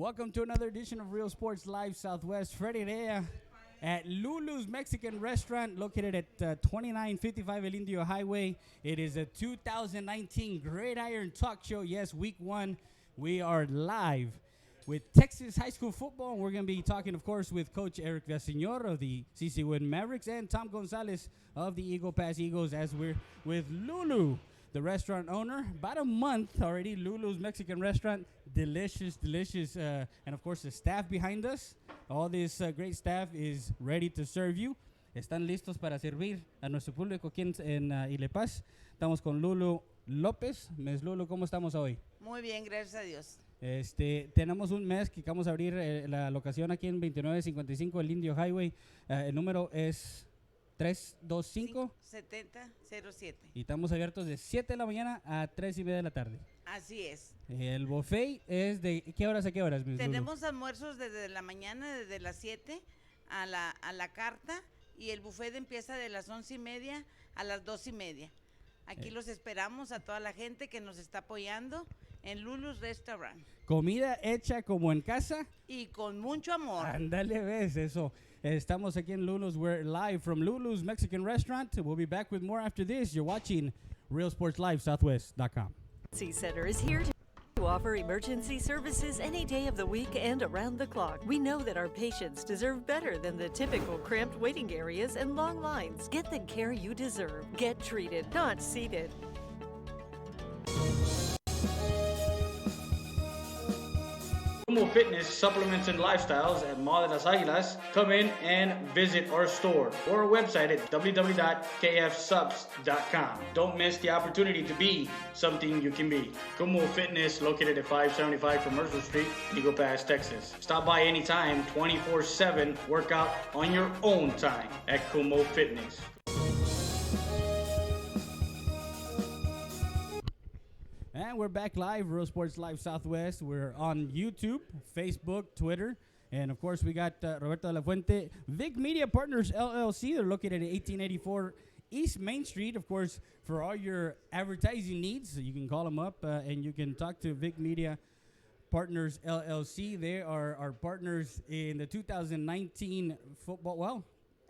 Welcome to another edition of Real Sports Live Southwest. Freddie Rea at Lulu's Mexican Restaurant located at 2955 El Indio Highway. It is a 2019 Gridiron Talk Show. Yes, week one. We are live with Texas high school football. We're going to be talking, of course, with Coach Eric Villaseñor of the CC Win Mavericks and Tom Gonzalez of the Eagle Pass Eagles as we're with Lulu, the restaurant owner. About a month already, Lulu's Mexican Restaurant. Delicious, delicious. And, of course, the staff behind us. All this great staff is ready to serve you. Están listos para servir a nuestro público aquí en Ile Paz. Estamos con Lulu López. Ms. Lulu, ¿cómo estamos hoy? Muy bien, gracias a Dios. Tenemos un mes que vamos a abrir la locación aquí en 2955 El Indio Highway. El número es 325 7007. Y estamos abiertos de 7 de la mañana a 3 y media de la tarde. Así es. El buffet es de ¿qué horas a qué horas, Ms. Tenemos almuerzos desde la mañana, desde las 7 a la carta, y el buffet empieza de las 11:30 a las 2:30. Aquí los esperamos a toda la gente que nos está apoyando en Lulu's Restaurant. Comida hecha como en casa. Y con mucho amor. Ándale, ves eso. Estamos aquí en Lulu's. We're live from Lulu's Mexican Restaurant. We'll be back with more after this. You're watching Real Sports Live Southwest.com. Center is here to offer emergency services any day of the week and around the clock. We know that our patients deserve better than the typical cramped waiting areas and long lines. Get the care you deserve. Get treated, not seated. Kumo Fitness Supplements and Lifestyles at Mall de las Águilas. Come in and visit our store or our website at www.kfsubs.com. Don't miss the opportunity to be something you can be. Kumo Fitness, located at 575 Commercial Street, Eagle Pass, Texas. Stop by anytime, 24/7. Work out on your own time at Kumo Fitness. And we're back live, Real Sports Live Southwest. We're on YouTube, Facebook, Twitter. And, of course, we got Roberto de la Fuente, Vic Media Partners, LLC. They're located at 1884 East Main Street. Of course, for all your advertising needs, you can call them up and you can talk to Vic Media Partners, LLC. They are our partners in the 2019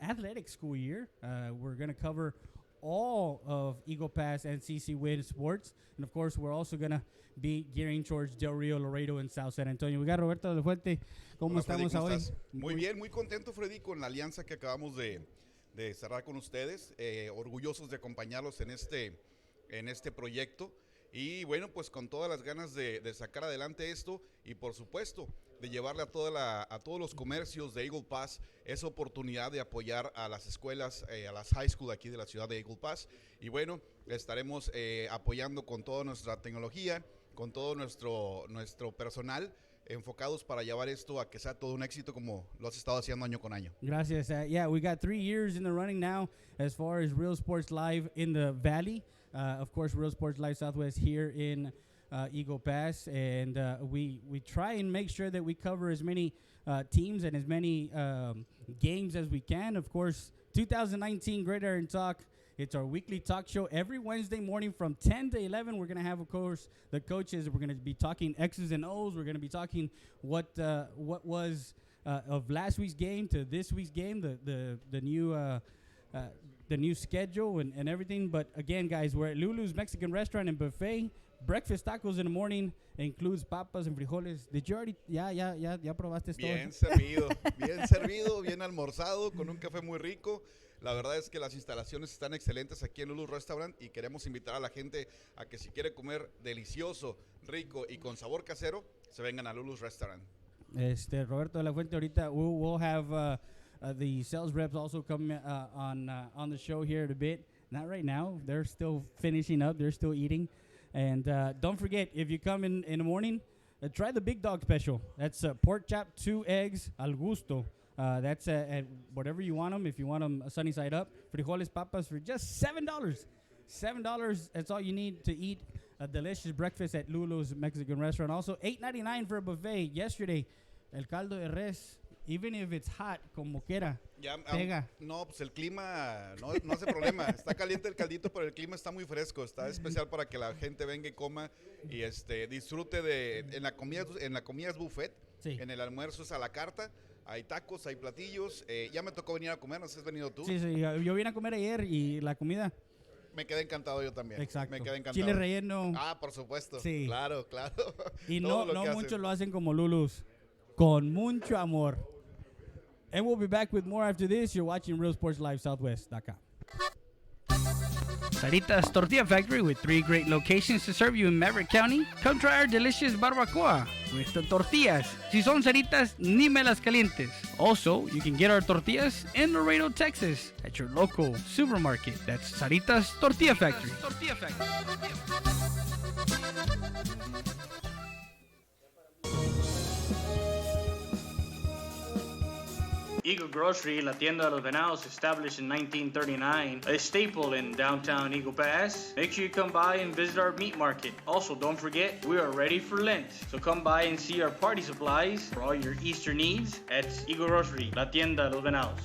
athletic school year. We're going to cover all of Eagle Pass and CC Win Sports. And, of course, we're also going to be gearing towards Del Rio, Laredo, and South San Antonio. We got Roberto de la Fuente. ¿Cómo estamos hoy? Muy bien, muy contento, Freddy, con la alianza que acabamos de cerrar con ustedes. Orgullosos de acompañarlos en este proyecto. Y, bueno, pues con todas las ganas de sacar adelante esto y, por supuesto, de llevarle a todos los comercios de Eagle Pass esa oportunidad de apoyar a las escuelas, a las high school aquí de la ciudad de Eagle Pass. Y bueno, estaremos apoyando con toda nuestra tecnología, con todo nuestro personal, enfocados para llevar esto a que sea todo un éxito como lo has estado haciendo año con año. Gracias. Yeah, we got 3 years in the running now as far as Real Sports Live in the Valley. Of course, Real Sports Live Southwest here in Eagle Pass, and we try and make sure that we cover as many teams and as many games as we can. Of course, 2019 Gridiron Talk. It's our weekly talk show every Wednesday morning from 10 to 11. We're going to have, of course, the coaches. We're going to be talking X's and O's. We're going to be talking what was of last week's game to this week's game, the new schedule and everything. But again, guys, we're at Lulu's Mexican Restaurant and Buffet. Breakfast tacos in the morning includes papas and frijoles. Did you already? Ya probaste esto. Bien servido, bien almorzado, con un café muy rico. La verdad es que las instalaciones están excelentes aquí en Lulu's Restaurant y queremos invitar a la gente a que si quiere comer delicioso, rico y con sabor casero, se vengan a Lulu's Restaurant. Roberto de la Fuente, ahorita we'll have the sales reps also come on the show here in a bit. Not right now. They're still finishing up. They're still eating. And don't forget, if you come in the morning, try the Big Dog Special. That's pork chop, 2 eggs, al gusto. That's at whatever you want them. If you want them sunny side up, frijoles, papas for just $7. $7, that's all you need to eat a delicious breakfast at Lulu's Mexican Restaurant. Also, $8.99 for a buffet. Yesterday, el caldo de res, even if it's hot, como quiera, pega. No, pues el clima no hace problema. Está caliente el caldito, pero el clima está muy fresco. Está especial para que la gente venga y coma y disfrute en la comida es buffet. Sí. En el almuerzo es a la carta. Hay tacos, hay platillos. Ya me tocó venir a comer, no sé si has venido tú. Sí, yo vine a comer ayer y la comida. Me quedé encantado yo también. Exacto. Me quedé encantado. Chile relleno. Ah, por supuesto. Sí. Claro. Y Todo no lo que muchos hacen. lo hacen como Lulu's. Con mucho amor. And we'll be back with more after this. You're watching Real Sports Live Southwest.com. Sarita's Tortilla Factory, with 3 great locations to serve you in Maverick County. Come try our delicious barbacoa with the tortillas. Si son Saritas, ni me las calientes. Also, you can get our tortillas in Laredo, Texas at your local supermarket. That's Sarita's Tortilla Factory. Eagle Grocery, la tienda de los venados, established in 1939, a staple in downtown Eagle Pass. Make sure you come by and visit our meat market. Also, don't forget, we are ready for Lent. So come by and see our party supplies for all your Easter needs at Eagle Grocery, la tienda de los venados.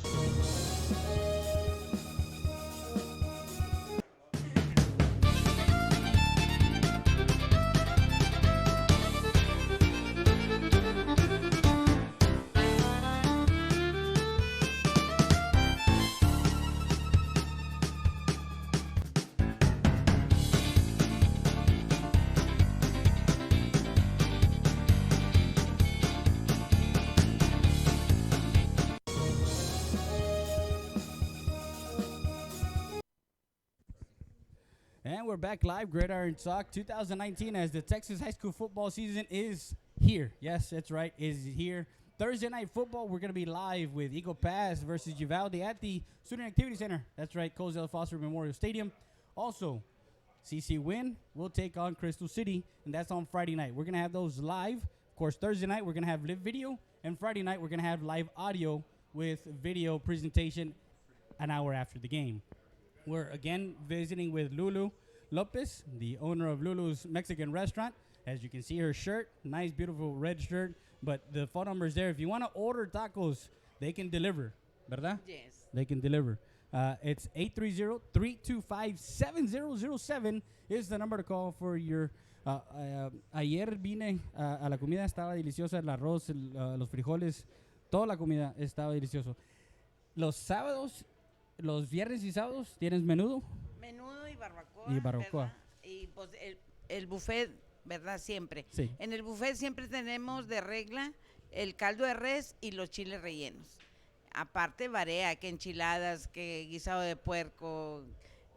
And we're back live, Gridiron Talk 2019, as the Texas high school football season is here. Yes, that's right, is here. Thursday night football, we're going to be live with Eagle Pass versus Uvalde at the Student Activity Center. That's right, Cozell Foster Memorial Stadium. Also, CC Win will take on Crystal City, and that's on Friday night. We're going to have those live. Of course, Thursday night, we're going to have live video, and Friday night, we're going to have live audio with video presentation an hour after the game. We're again visiting with Lulu Lopez, the owner of Lulu's Mexican restaurant. As you can see, her shirt, nice, beautiful red shirt. But the phone number is there. If you want to order tacos, they can deliver, ¿verdad? Yes. They can deliver. It's 830-325-7007 is the number to call for your... ayer vine a la comida, estaba deliciosa, el arroz, los frijoles, toda la comida estaba delicioso. Los sábados... Los viernes y sábados tienes menudo. Menudo y barbacoa. ¿Verdad? Y pues el buffet, ¿verdad? Siempre. Sí. En el buffet siempre tenemos de regla el caldo de res y los chiles rellenos. Aparte varía, que enchiladas, que guisado de puerco,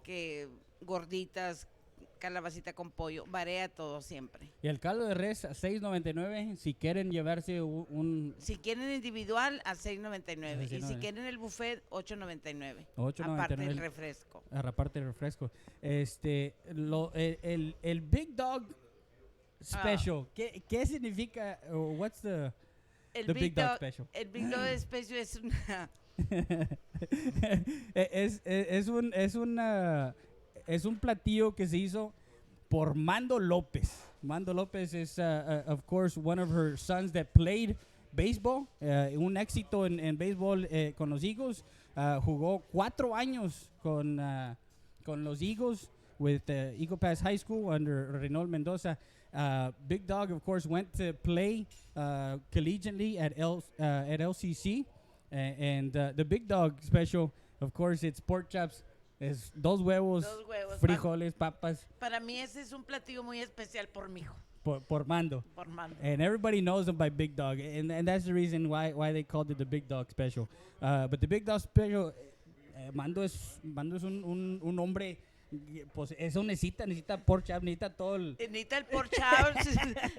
que gorditas, calabacita con pollo, varía todo siempre. Y el caldo de res a $6.99 si quieren llevarse un... Si quieren individual a $6.99 y si 6.99. quieren el buffet $8.99. $8.99. Aparte del refresco. Aparte del refresco. El Big Dog Special, ¿qué significa? What's the Big Dog Special? El Big Dog Special es una... es un platillo que se hizo por Mando López. Mando López is, of course, one of her sons that played baseball. Un éxito en béisbol con los Eagles. Jugó 4 años con los Eagles with Eagle Pass High School under Reynold Mendoza. Big Dog, of course, went to play collegiately at LCC. And the Big Dog Special, of course, it's pork chops. Es dos huevos, frijoles, papas. Para mí ese es un platillo muy especial por mi hijo. Por Mando. Por Mando. And everybody knows him by Big Dog. And that's the reason why they called it the Big Dog Special. But the Big Dog Special, Mando es un hombre, pues eso necesita pork chop, necesita todo el... Necesita el pork chop,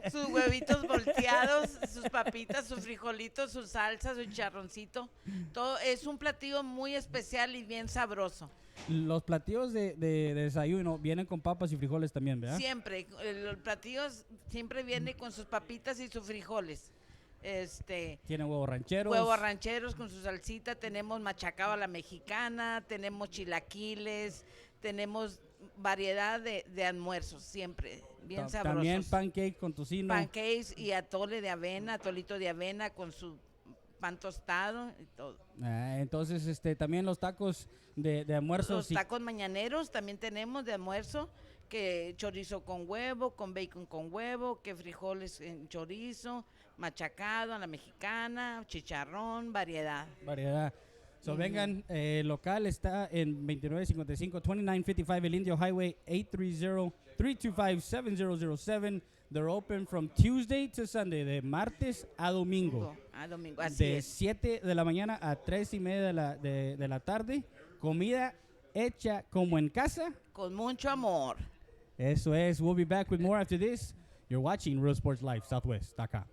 sus huevitos volteados, sus papitas, sus frijolitos, su salsa, su charroncito. Todo es un platillo muy especial y bien sabroso. Los platillos de desayuno vienen con papas y frijoles también, ¿verdad? Siempre, los platillos siempre vienen con sus papitas y sus frijoles. Tienen huevos rancheros. Huevos rancheros con su salsita, tenemos machacado a la mexicana, tenemos chilaquiles, tenemos variedad de almuerzos, siempre, bien sabrosos. También pancake con tocino. Pancakes y atole de avena, atolito de avena con su pan tostado y todo. Entonces, también los tacos de almuerzo. Los tacos mañaneros también tenemos de almuerzo, que chorizo con huevo, con bacon con huevo, que frijoles en chorizo, machacado, a la mexicana, chicharrón, variedad. Variedad. So vengan, local está en 2955, 2955 El Indio Highway, 830-325-7007. They're open from Tuesday to Sunday, de martes a domingo. A domingo, así De es. 7 de la mañana a 3:30 de la tarde. Comida hecha como en casa. Con mucho amor. Eso es. We'll be back with more after this. You're watching Real Sports Live, Southwest.com.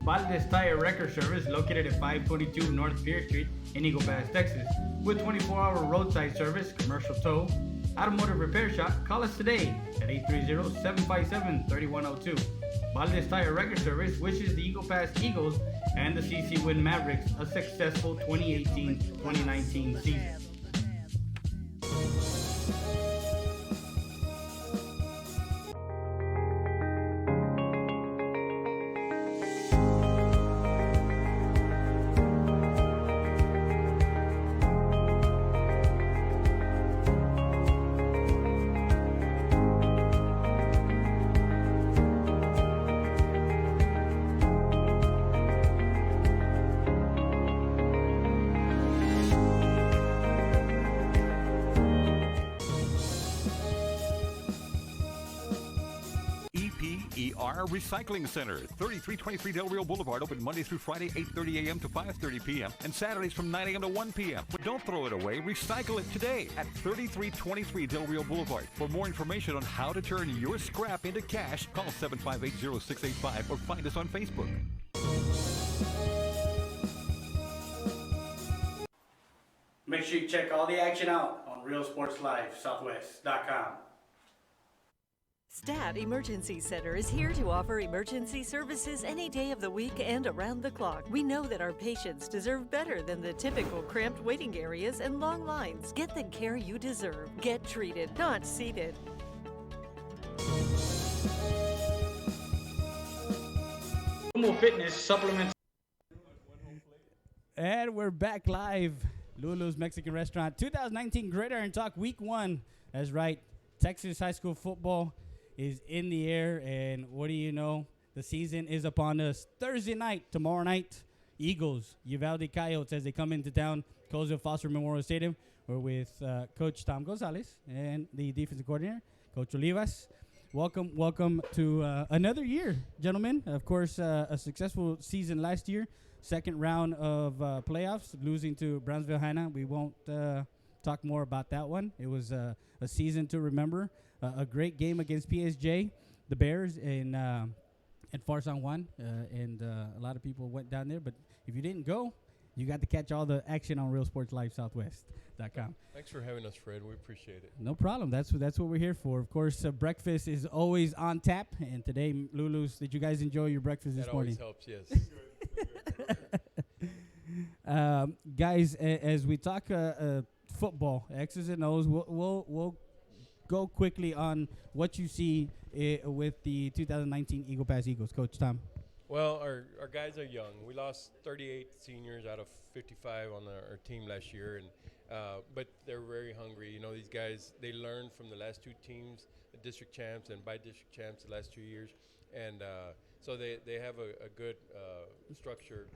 Valdez Tire Record Service, located at 522 North Pierce Street in Eagle Pass, Texas. With 24-hour roadside service, commercial tow, automotive repair shop, call us today at 830-757-3102. Valdez Tire Record Service wishes the Eagle Pass Eagles and the CC Win Mavericks a successful 2018-2019 season. Recycling Center, 3323 Del Rio Boulevard, open Monday through Friday, 8:30 a.m. to 5:30 p.m. and Saturdays from 9 a.m. to 1 p.m. But don't throw it away. Recycle it today at 3323 Del Rio Boulevard. For more information on how to turn your scrap into cash, call 758-0685 or find us on Facebook. Make sure you check all the action out on Real Sports Live, Southwest.com. STAT Emergency Center is here to offer emergency services any day of the week and around the clock. We know that our patients deserve better than the typical cramped waiting areas and long lines. Get the care you deserve. Get treated, not seated. Como Fitness supplements. And we're back live. Lulu's Mexican Restaurant 2019 Gridiron Talk Week 1. That's right. Texas high school football is in the air, and what do you know? The season is upon us. Thursday night, tomorrow night, Eagles, Uvalde Coyotes, as they come into town, Colesville Foster Memorial Stadium. We're with Coach Tom Gonzalez and the defensive coordinator, Coach Olivas. Welcome to another year, gentlemen. Of course, a successful season last year. Second round of playoffs, losing to Brownsville Hannah. We won't talk more about that one. It was a season to remember. A great game against PSJ, the Bears, at Far San Juan, and a lot of people went down there. But if you didn't go, you got to catch all the action on Real Sports Live Southwest.com. Thanks for having us, Fred. We appreciate it. No problem. That's what we're here for. Of course, breakfast is always on tap. And today, Lulu's, did you guys enjoy your breakfast this morning? That always helps, yes. Guys, as we talk football, X's and O's, we'll go quickly on what you see with the 2019 Eagle Pass Eagles. Coach Tom. Well, our guys are young. We lost 38 seniors out of 55 on our team last year, and but they're very hungry. You know, these guys, they learned from the last two teams, the district champs and by-district champs the last 2 years, and so they have a good structure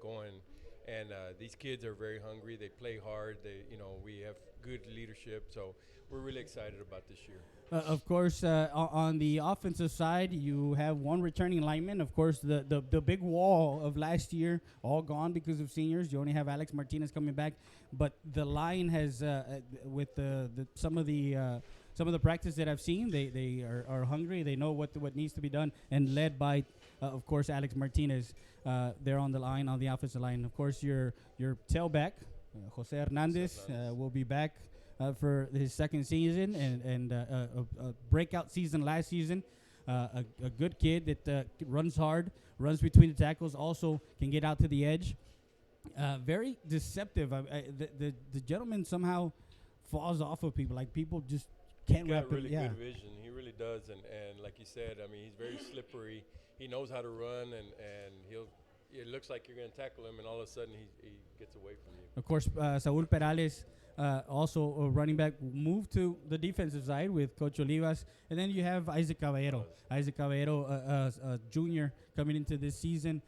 going. And these kids are very hungry. They play hard. We have good leadership. So we're really excited about this year. Of course, on the offensive side, you have one returning lineman. Of course, the big wall of last year all gone because of seniors. You only have Alex Martinez coming back, but the line has with some of the practice that I've seen, they are hungry. They know what needs to be done, and led by, of course, Alex Martinez. They're on the line, on the offensive line. Of course, your tailback, Jose Hernandez, will be back for his second season, and a breakout season last season. A good kid that runs hard, runs between the tackles, also can get out to the edge. Very deceptive. The gentleman somehow falls off of people. Like, people just can't He's wrap got really it. Yeah. good vision. He really does. And like you said, I mean, he's very slippery. He knows how to run, and it looks like you're going to tackle him, and all of a sudden he gets away from you. Of course, Saúl Perales Also, a running back moved to the defensive side with Coach Olivas. And then you have Isaac Caballero. Isaac Caballero, a junior coming into this season,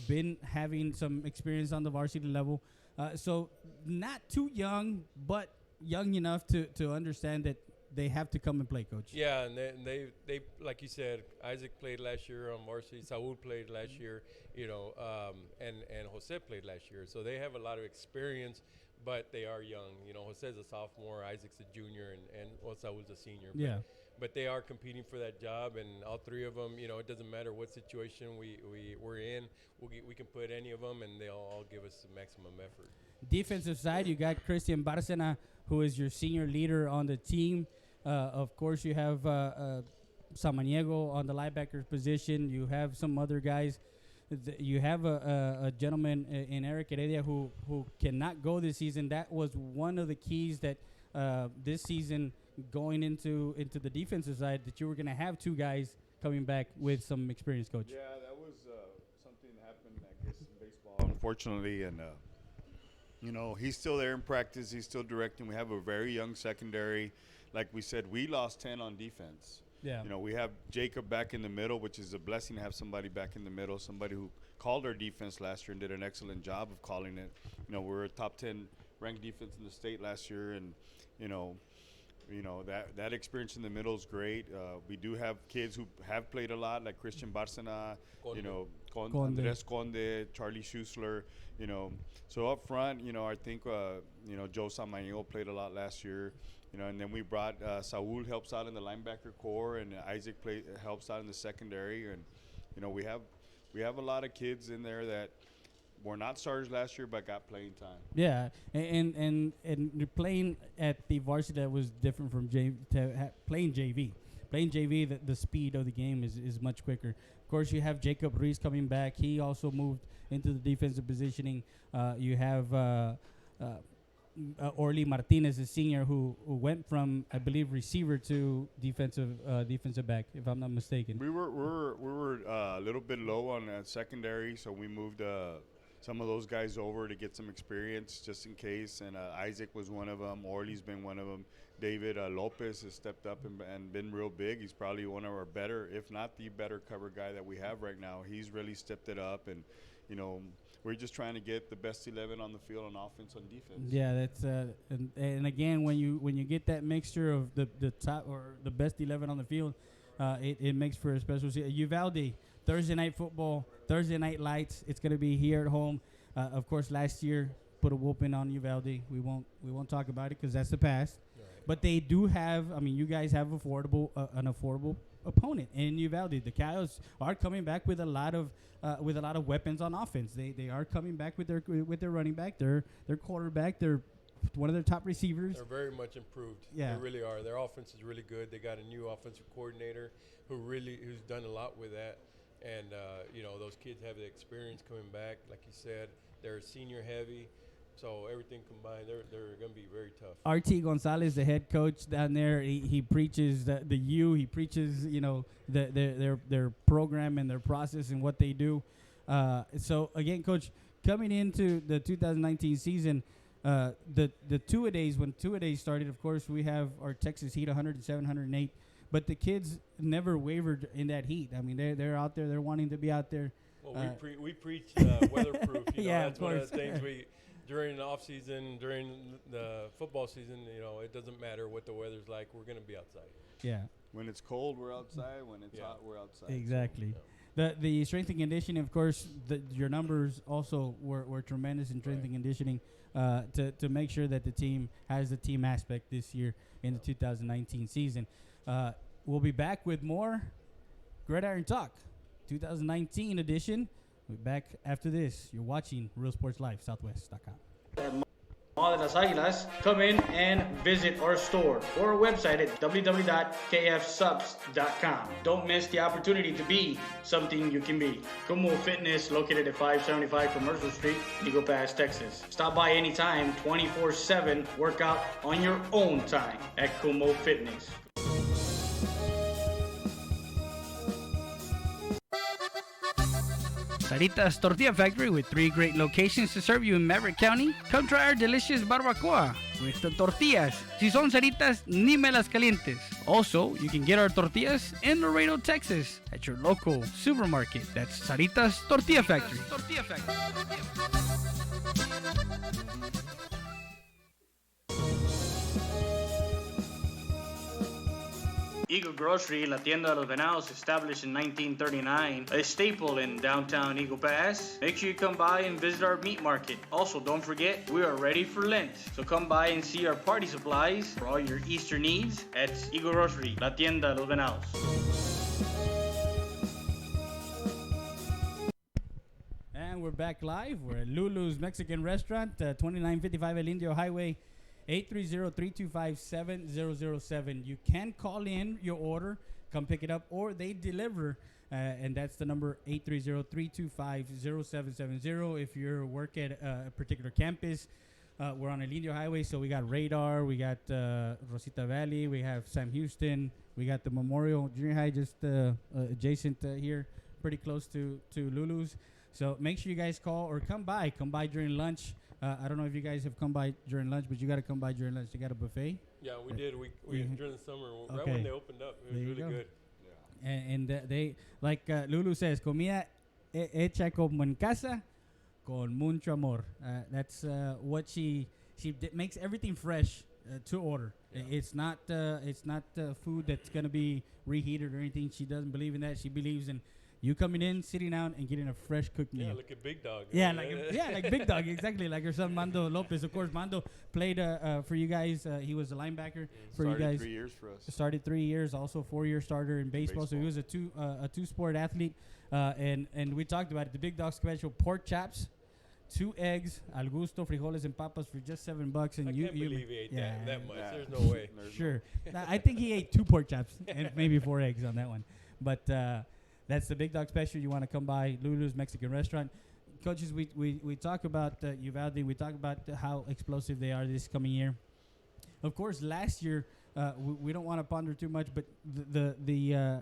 been having some experience on the varsity level. So not too young, but young enough to understand that they have to come and play, Coach. Yeah, and they like you said, Isaac played last year on varsity. Saul played last year, and Jose played last year. So they have a lot of experience, but they are young. Jose's a sophomore, Isaac's a junior, and Saul's a senior. Yeah. But they are competing for that job, and all three of them, it doesn't matter what situation we're in. We can put any of them, and they'll all give us the maximum effort. Defensive side, you got Christian Barcena, who is your senior leader on the team. Of course, you have Samaniego on the linebacker position. You have some other guys. You have a gentleman in Eric Heredia who cannot go this season. That was one of the keys that this season going into the defensive side, that you were going to have two guys coming back with some experience, Coach. Yeah, that was something that happened, I guess, in baseball, unfortunately. And, he's still there in practice. He's still directing. We have a very young secondary. Like we said, we lost 10 on defense. Yeah. We have Jacob back in the middle, which is a blessing to have somebody back in the middle, somebody who called our defense last year and did an excellent job of calling it. We're a top 10 ranked defense in the state last year, and, that experience in the middle is great. We do have kids who have played a lot, like Christian Barcena, Conde. Andres Conde, Charlie Schussler, So up front, I think, Joe Samaniego played a lot last year. And then we brought Saul helps out in the linebacker core, and Isaac helps out in the secondary, and we have a lot of kids in there that were not starters last year but got playing time. Yeah, and playing at the varsity that was different from playing JV. Playing JV, the speed of the game is much quicker. Of course, you have Jacob Reese coming back. He also moved into the defensive positioning. You have Orly Martinez, a senior who went from, I believe, receiver to defensive back, if I'm not mistaken. We were a little bit low on secondary, so we moved some of those guys over to get some experience just in case. And Isaac was one of them. Orly's been one of them. David Lopez has stepped up and been real big. He's probably one of our better, if not the better cover guy that we have right now. He's really stepped it up, and we're just trying to get the best 11 on the field on offense, on defense. Yeah, that's and again, when you get that mixture of the top or the best 11 on the field, it makes for a special season. Uvalde, Thursday night football, Thursday night lights. It's going to be here at home. Of course, last year put a whooping on Uvalde. We won't talk about it because that's the past. Right. But they do have. I mean, you guys have an affordable opponent in Uvalde. The Coyotes are coming back with a lot of weapons on offense. They are coming back with their running back, their quarterback, their one of their top receivers. They're very much improved. Yeah. They really are. Their offense is really good. They got a new offensive coordinator who's done a lot with that. And those kids have the experience coming back. Like you said, they're senior heavy. So everything combined, they're going to be very tough. R.T. Gonzalez, the head coach down there, he preaches he preaches their program and their process and what they do. So again, Coach, coming into the 2019 season, the two-a-days, when two-a-days started, of course, we have our Texas Heat 107, 108, but the kids never wavered in that heat. I mean, they're out there, they're wanting to be out there. Well, we preach weatherproof. Yeah, that's one of the things during the off season, during the football season, it doesn't matter what the weather's like. We're going to be outside. Yeah. When it's cold, we're outside. When it's hot, we're outside. Exactly. So, the strength and conditioning, of course, your numbers also were tremendous in strength and conditioning to make sure that the team has the team aspect this year in the 2019 season. We'll be back with more Gridiron Talk, 2019 edition. We'll be back after this. You're watching Real Sports Live, Southwest.com. All de las Águilas, come in and visit our store or our website at www.kfsubs.com. Don't miss the opportunity to be something you can be. Como Fitness, located at 575 Commercial Street, Eagle Pass, Texas. Stop by anytime, 24/7. Work out on your own time at Como Fitness. Sarita's Tortilla Factory, with 3 great locations to serve you in Maverick County. Come try our delicious barbacoa. with the tortillas. Si son ceritas, ni me las calientes. Also, you can get our tortillas in Laredo, Texas at your local supermarket. That's Saritas Tortilla Factory. Eagle Grocery, La Tienda de los Venados, established in 1939, a staple in downtown Eagle Pass. Make sure you come by and visit our meat market. Also, don't forget, we are ready for Lent. So come by and see our party supplies for all your Easter needs at Eagle Grocery, La Tienda de los Venados. And we're back live. We're at Lulu's Mexican Restaurant, 2955 El Indio Highway, 830-325-7007. You can call in your order, come pick it up, or they deliver, and that's the number 830-325-0770. If you work at a particular campus, we're on El Indio Highway, so we got Radar, we got Rosita Valley, we have Sam Houston, we got the Memorial Junior High just adjacent here, pretty close to Lulu's. So make sure you guys call or come by during lunch. I don't know if you guys have come by during lunch, but you got to come by during lunch. They got a buffet. Yeah, we did. We during the summer, right Okay. when they opened up, it was really good. And they, like Lulu says, comida hecha como en casa, con mucho amor. That's what she makes everything fresh to order. Yeah. It's not food that's gonna be reheated or anything. She doesn't believe in that. She believes in you coming in, sitting down, and getting a fresh cooked meal. Yeah, like a big dog. Yeah, like Big Dog, exactly. Like her son Mando Lopez. Of course, Mando played for you guys. He was a linebacker for you guys. Started 3 years for us. Started 3 years, also 4-year starter in baseball. So he was a two-sport athlete. And we talked about it. The Big Dog special: pork chops, 2 eggs, al gusto, frijoles and papas for just $7. And I you can't believe he ate that much. Yeah. There's no way. Sure. I think he ate 2 pork chops and maybe 4 eggs on that one. But that's the Big Dog special. You want to come by Lulu's Mexican Restaurant. Coaches, we talk about Uvalde. We talk about how explosive they are this coming year. Of course, last year, we don't want to ponder too much, but the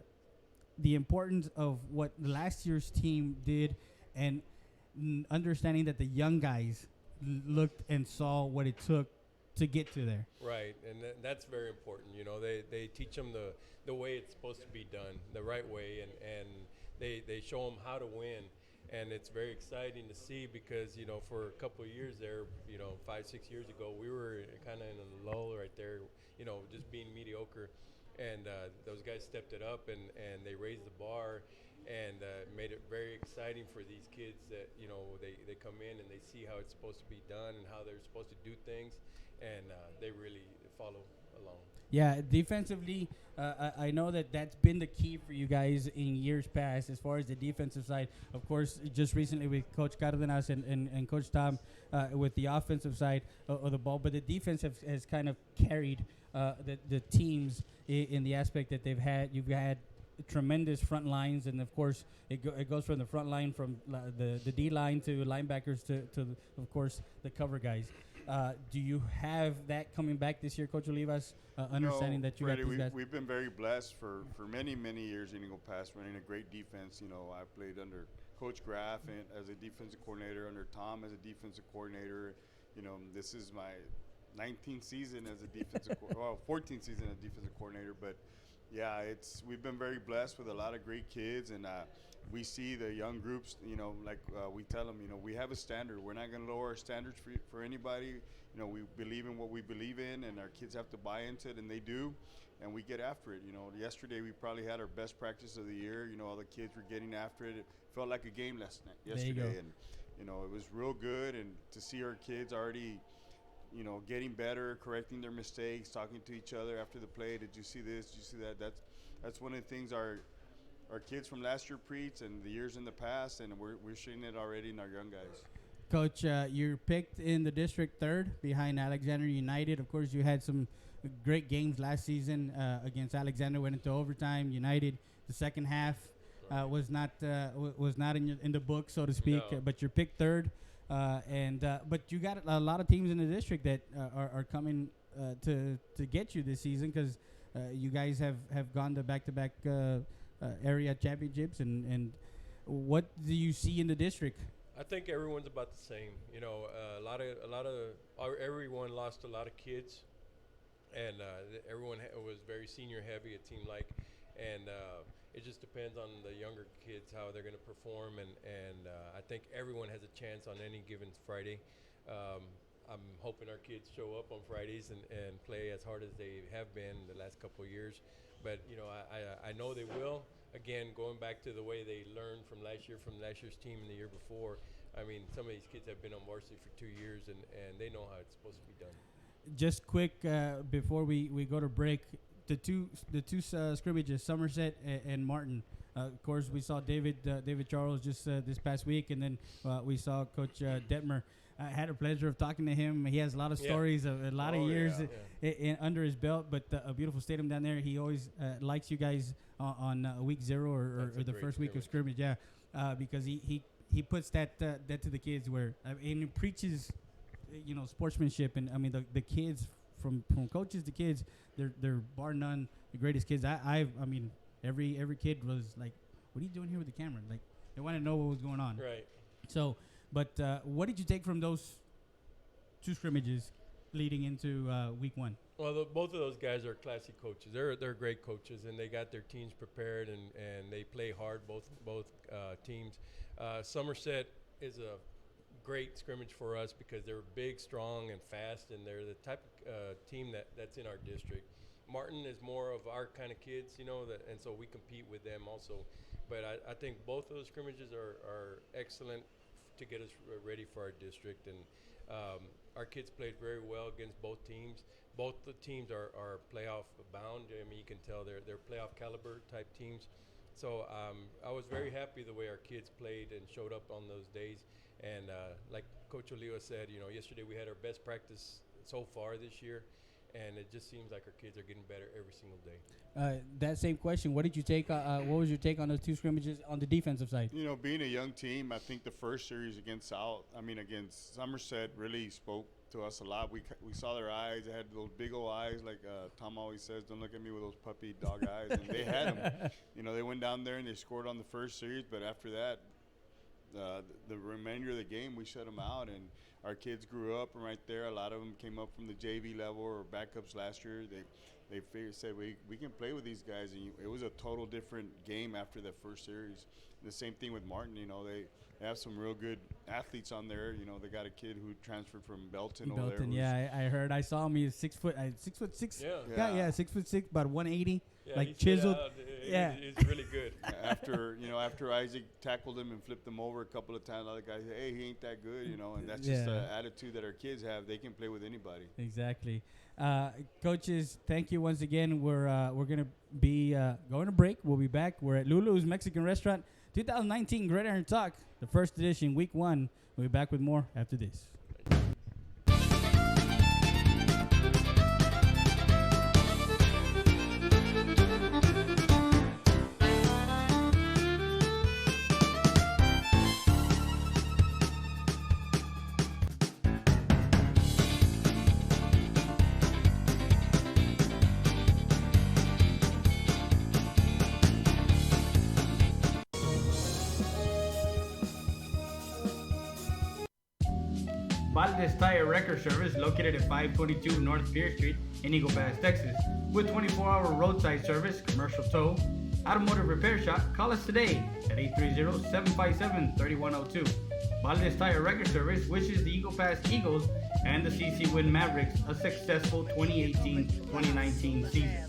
importance of what last year's team did and understanding that the young guys looked and saw what it took to get to there. Right, and that's very important. You know, they teach them the way it's supposed to be done, the right way, and they show them how to win. And it's very exciting to see because, you know, for a couple of years there, you know, 5-6 years ago, we were kind of in a lull right there, you know, just being mediocre. And those guys stepped it up and they raised the bar and made it very exciting for these kids that, you know, they come in and they see how it's supposed to be done and how they're supposed to do things. And they really follow along. Yeah, defensively, I know that's been the key for you guys in years past as far as the defensive side. Of course, just recently with Coach Cardenas and Coach Tom with the offensive side of the ball. But the defense has kind of carried the teams in the aspect that they've had. You've had tremendous front lines, and of course, it goes from the front line, from the D line to linebackers to of course, the cover guys. Do you have that coming back this year, Coach Olivas, understanding that you Freddie, got these guys? We've been very blessed for many, many years in Eagle Pass, running a great defense. You know, I played under Coach Graff and as a defensive coordinator, under Tom as a defensive coordinator. You know, this is my 19th season as a defensive 14th season as defensive coordinator. But, yeah, we've been very blessed with a lot of great kids, and we see the young groups, you know, like we tell them, you know, we have a standard. We're not going to lower our standards for anybody. You know, we believe in what we believe in, and our kids have to buy into it, and they do, and we get after it. You know, yesterday we probably had our best practice of the year. You know, all the kids were getting after it. It felt like a game yesterday, and, you know, it was real good. And to see our kids already, you know, getting better, correcting their mistakes, talking to each other after the play. Did you see this? Did you see that? That's one of the things our kids from last year preach and the years in the past, and we're seeing it already in our young guys. Coach, you're picked in the district 3rd behind Alexander United. Of course, you had some great games last season against Alexander. Went into overtime. United, the second half was not in the book, so to speak. No. But you're picked 3rd, but you got a lot of teams in the district that are coming to get you this season because you guys have gone to back-to-back area championships. And what do you see in the district? I think everyone's about the same. You know, everyone lost a lot of kids, and everyone was very senior heavy. It seemed like, and it just depends on the younger kids how they're going to perform. And I think everyone has a chance on any given Friday. I'm hoping our kids show up on Fridays and play as hard as they have been the last couple of years. But, you know, I know they will. Again, going back to the way they learned from last year's team and the year before, I mean, some of these kids have been on varsity for 2 years, and they know how it's supposed to be done. Just quick, before we go to break, the two scrimmages, Somerset and Martin. Of course, we saw David Charles just this past week, and then we saw Coach Detmer. I had the pleasure of talking to him. He has a lot of stories of a lot of years under his belt, but a beautiful stadium down there. He always likes you guys on week 0 or the first week of scrimmage, because he puts that to the kids where and he preaches, you know, sportsmanship. And I mean the kids from coaches to kids, they're bar none the greatest kids. I mean every kid was like, what are you doing here with the camera? Like they want to know what was going on. Right. So. But what did you take from those two scrimmages leading into week 1? Well, both of those guys are classy coaches. They're great coaches, and they got their teams prepared, and they play hard, both teams. Somerset is a great scrimmage for us because they're big, strong, and fast, and they're the type of team that's in our district. Martin is more of our kind of kids, you know, and so we compete with them also. But I think both of those scrimmages are excellent to get us ready for our district, and our kids played very well against both teams. Both the teams are playoff bound. I mean, you can tell they're playoff caliber type teams. So I was very happy the way our kids played and showed up on those days. And like Coach Oliva said, you know, yesterday we had our best practice so far this year, and it just seems like our kids are getting better every single day. That same question, what did you take? What was your take on those two scrimmages on the defensive side? You know, being a young team, I think the first series against Somerset really spoke to us a lot. We saw their eyes. They had those big old eyes, like Tom always says, don't look at me with those puppy dog eyes. And they had them. You know, they went down there and they scored on the first series, but after that, the remainder of the game, we shut them out, and our kids grew up right there. A lot of them came up from the JV level or backups last year. They said we can play with these guys, and it was a total different game after that first series. And the same thing with Martin. You know, they have some real good athletes on there. You know, they got a kid who transferred from Belton over there. Yeah, I heard. I saw him. He's 6 foot, 6'6". Yeah, 6'6", about 180. Yeah, like chiseled. He's really good. After Isaac tackled him and flipped him over a couple of times, other guys say, hey, he ain't that good, you know, and that's just the attitude that our kids have. They can play with anybody. Exactly. Coaches, thank you once again. We're gonna be going to break. We'll be back. We're at Lulu's Mexican Restaurant, 2019 Gridiron Talk, the first edition, week 1. We'll be back with more after this. Valdez Tire Record Service, located at 522 North Pierce Street in Eagle Pass, Texas. With 24-hour roadside service, commercial tow, automotive repair shop, call us today at 830-757-3102. Valdez Tire Record Service wishes the Eagle Pass Eagles and the CC Win Mavericks a successful 2018-2019 season.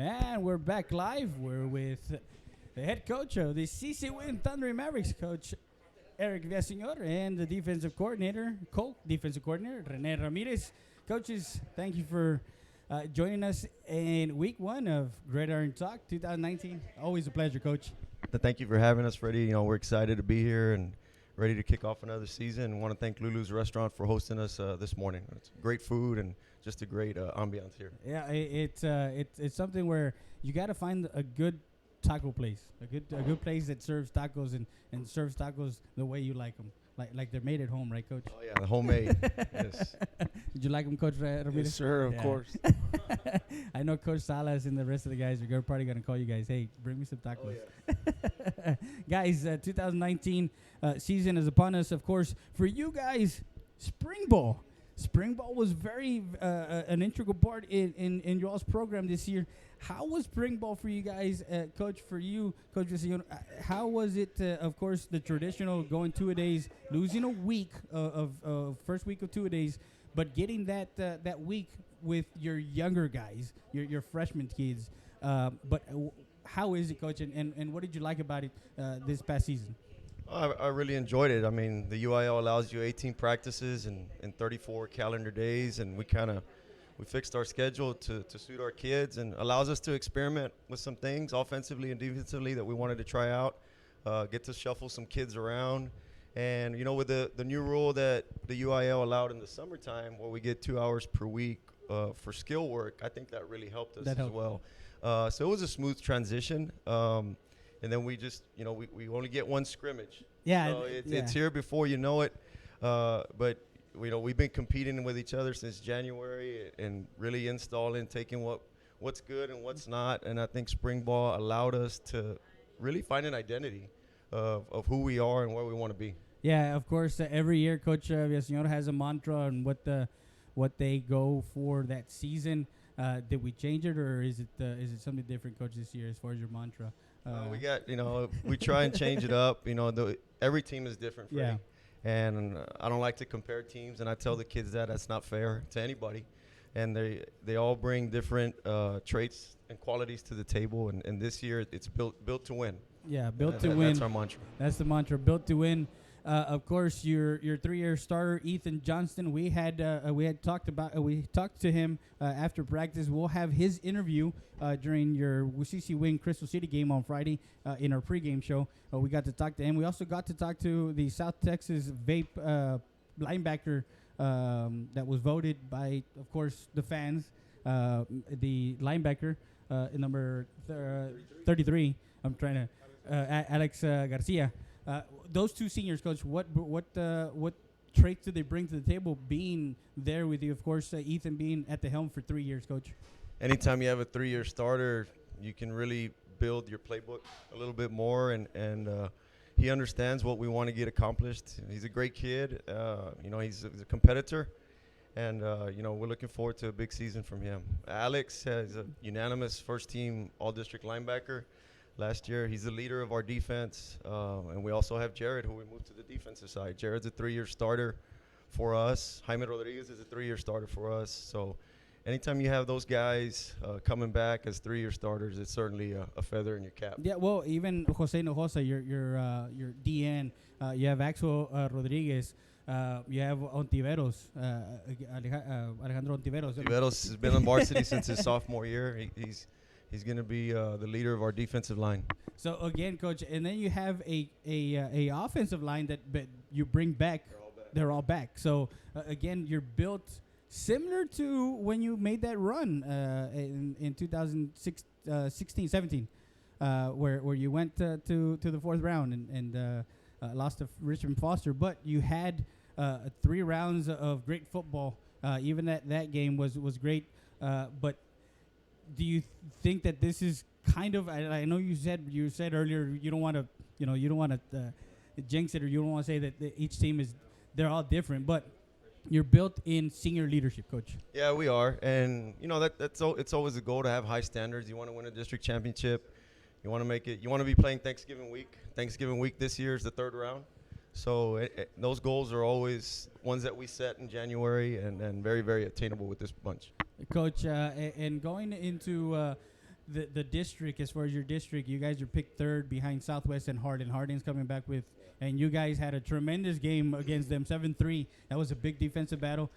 And we're back live. We're with the head coach of the CC Win Thundering Mavericks, Coach Eric Villaseñor, and the defensive coordinator, co-defensive coordinator, Rene Ramirez. Coaches, thank you for joining us in week 1 of Gridiron Talk 2019. Always a pleasure, Coach. Thank you for having us, Freddie. You know, we're excited to be here and ready to kick off another season. And want to thank Lulu's Restaurant for hosting us this morning. It's great food and just a great ambiance here. Yeah, it's something where you got to find a good taco place, a good place that serves tacos and serves tacos the way you like them, like they're made at home, right, Coach? Oh yeah, homemade. Yes. Did you like them, Coach Ramirez? Yes, sir. Of course. I know Coach Salas and the rest of the guys are probably gonna call you guys. Hey, bring me some tacos. Oh, yeah. Guys, 2019 season is upon us. Of course, for you guys, spring ball. Spring ball was very an integral part in y'all's program this year. How was spring ball for you guys, Coach? For you, Coach Vecino, how was it? Of course, the traditional going 2-a-days, losing a week of first week of 2-a-days, but getting that week with your younger guys, your freshman kids. But how is it, Coach? And what did you like about it this past season? I really enjoyed it. I mean, the UIL allows you 18 practices and 34 calendar days, and we fixed our schedule to suit our kids and allows us to experiment with some things offensively and defensively that we wanted to try out, get to shuffle some kids around. And, you know, with the new rule that the UIL allowed in the summertime where we get 2 hours per week for skill work, I think that really helped us as well. So it was a smooth transition. And then we just, you know, we only get one scrimmage. Yeah. So it's here before you know it. But, you know, we've been competing with each other since January and really taking what's good and what's not. And I think spring ball allowed us to really find an identity of who we are and where we want to be. Yeah, of course. Every year, Coach Villaseñor has a mantra on what they go for that season. Did we change it, or is it something different, Coach, this year as far as your mantra? We try and change it up. You know, every team is different, Freddie. Yeah. And I don't like to compare teams, and I tell the kids that's not fair to anybody. And they all bring different traits and qualities to the table. And this year, it's built to win. Yeah, built to win. That's our mantra. That's the mantra, built to win. Of course, your 3-year starter, Ethan Johnston. We talked to him after practice. We'll have his interview during your CC Wing Crystal City game on Friday in our pregame show. We got to talk to him. We also got to talk to the South Texas Vape linebacker that was voted by, of course, the fans. The linebacker, number 33. I'm trying to Alex Garcia. Those two seniors, Coach, what traits do they bring to the table being there with you? Of course, Ethan being at the helm for 3 years, Coach. Anytime you have a 3-year starter, you can really build your playbook a little bit more, and he understands what we want to get accomplished. He's a great kid. You know, he's a competitor, and you know, we're looking forward to a big season from him. Alex is a unanimous first-team All-District linebacker. Last year, he's the leader of our defense, and we also have Jared, who we moved to the defensive side. Jared's a 3-year starter for us. Jaime Rodriguez is a 3-year starter for us. So anytime you have those guys coming back as 3-year starters, it's certainly a feather in your cap. Yeah, well, even Jose Hinojosa, your DN, you have Axel Rodriguez, you have Ontiveros, Alejandro Ontiveros. Ontiveros has been on varsity since his sophomore year. He's going to be the leader of our defensive line. So again, Coach, and then you have a offensive line that you bring back. They're all back. So again, you're built similar to when you made that run in 2016-17, where you went to the 4th round and lost to Richmond Foster. But you had 3 rounds of great football. Even that game was great. But do you think that this is kind of? I know you said earlier you don't want to jinx it, or you don't want to say that each team they're all different, but you're built in senior leadership, Coach. Yeah, we are, and you know it's always a goal to have high standards. You want to win a district championship. You want to make it. You want to be playing Thanksgiving week. Thanksgiving week this year is the 3rd round, so those goals are always ones that we set in January, and very, very attainable with this bunch. Coach, and going into the district, as far as your district, you guys are picked third behind Southwest and Hardin. Hardin's coming back with, and you guys had a tremendous game against them, 7-3. That was a big defensive battle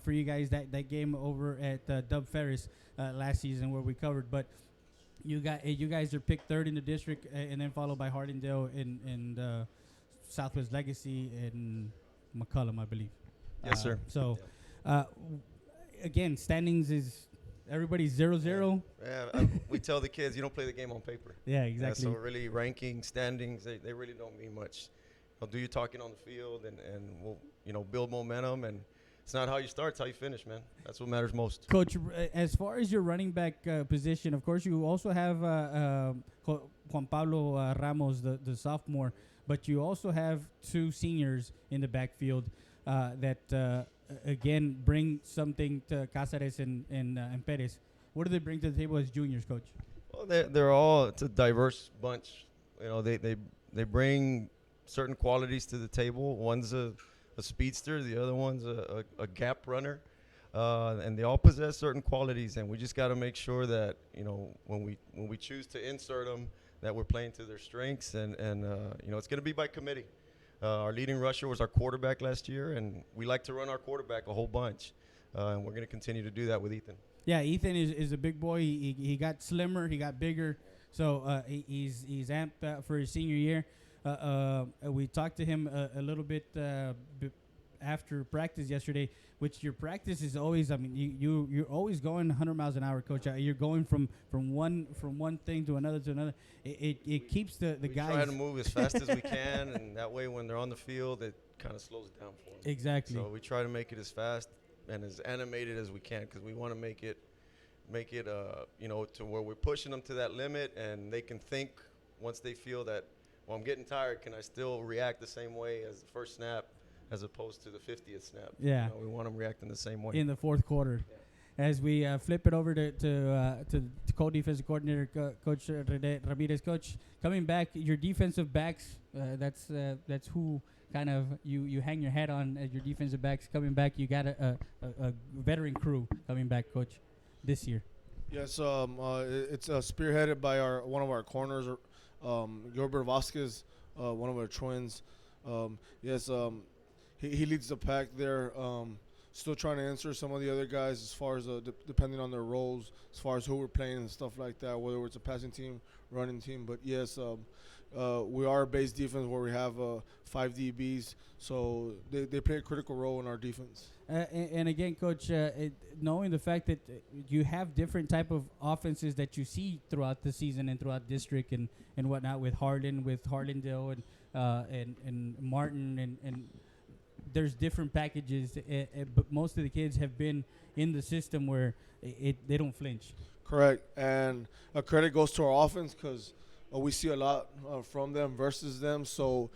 for you guys. That game over at Dub Ferris last season where we covered, but. You guys are picked third in the district, and then followed by Hardindale and Southwest Legacy and McCullum, I believe. Yes, sir. So, again, standings is everybody's 0-0. Yeah, we tell the kids you don't play the game on paper. Yeah, exactly. So really, ranking standings they really don't mean much. I'll do your talking on the field, and we'll build momentum, and it's not how you start, it's how you finish, man. That's what matters most. Coach, as far as your running back position, of course, you also have Juan Pablo Ramos, the sophomore, but you also have two seniors in the backfield that, again, bring something to Cáceres and Perez. What do they bring to the table as juniors, Coach? Well, it's a diverse bunch. They bring certain qualities to the table. One's a speedster, the other one's a gap runner, and they all possess certain qualities, and we just got to make sure that when we choose to insert them, that we're playing to their strengths, and it's going to be by committee. Our leading rusher was our quarterback last year, and we like to run our quarterback a whole bunch, and we're going to continue to do that with Ethan. Yeah, Ethan is a big boy. He got slimmer, he got bigger, so he's amped for his senior year. We talked to him a little bit after practice yesterday, which your practice is always, you're always going 100 miles an hour, Coach. You're going from one thing to another. It keeps the guys. We try to move as fast as we can, and that way when they're on the field, it kind of slows it down for them. Exactly. So we try to make it as fast and as animated as we can, because we want to make it to where we're pushing them to that limit, and they can think once they feel that, well, I'm getting tired, can I still react the same way as the first snap as opposed to the 50th snap? Yeah. We want them reacting the same way. In the fourth quarter. Yeah. As we flip it over to co-defensive coordinator, Coach Ramirez. Coach, coming back, your defensive backs, that's who kind of you hang your hat on as your defensive backs coming back. You got a veteran crew coming back, Coach, this year. Yes, it's spearheaded by one of our corners, Gilbert Vasquez, one of our twins. He leads the pack there. Still trying to answer some of the other guys as far as depending on their roles, as far as who we're playing and stuff like that, whether it's a passing team, running team. But yes, we are a base defense where we have 5 DBs, so they play a critical role in our defense. And again, Coach, knowing the fact that you have different type of offenses that you see throughout the season and throughout district and whatnot, with Hardin, with Hardindale, and Martin, and there's different packages, but most of the kids have been in the system where they don't flinch. Correct, and a credit goes to our offense because we see a lot from them versus them. So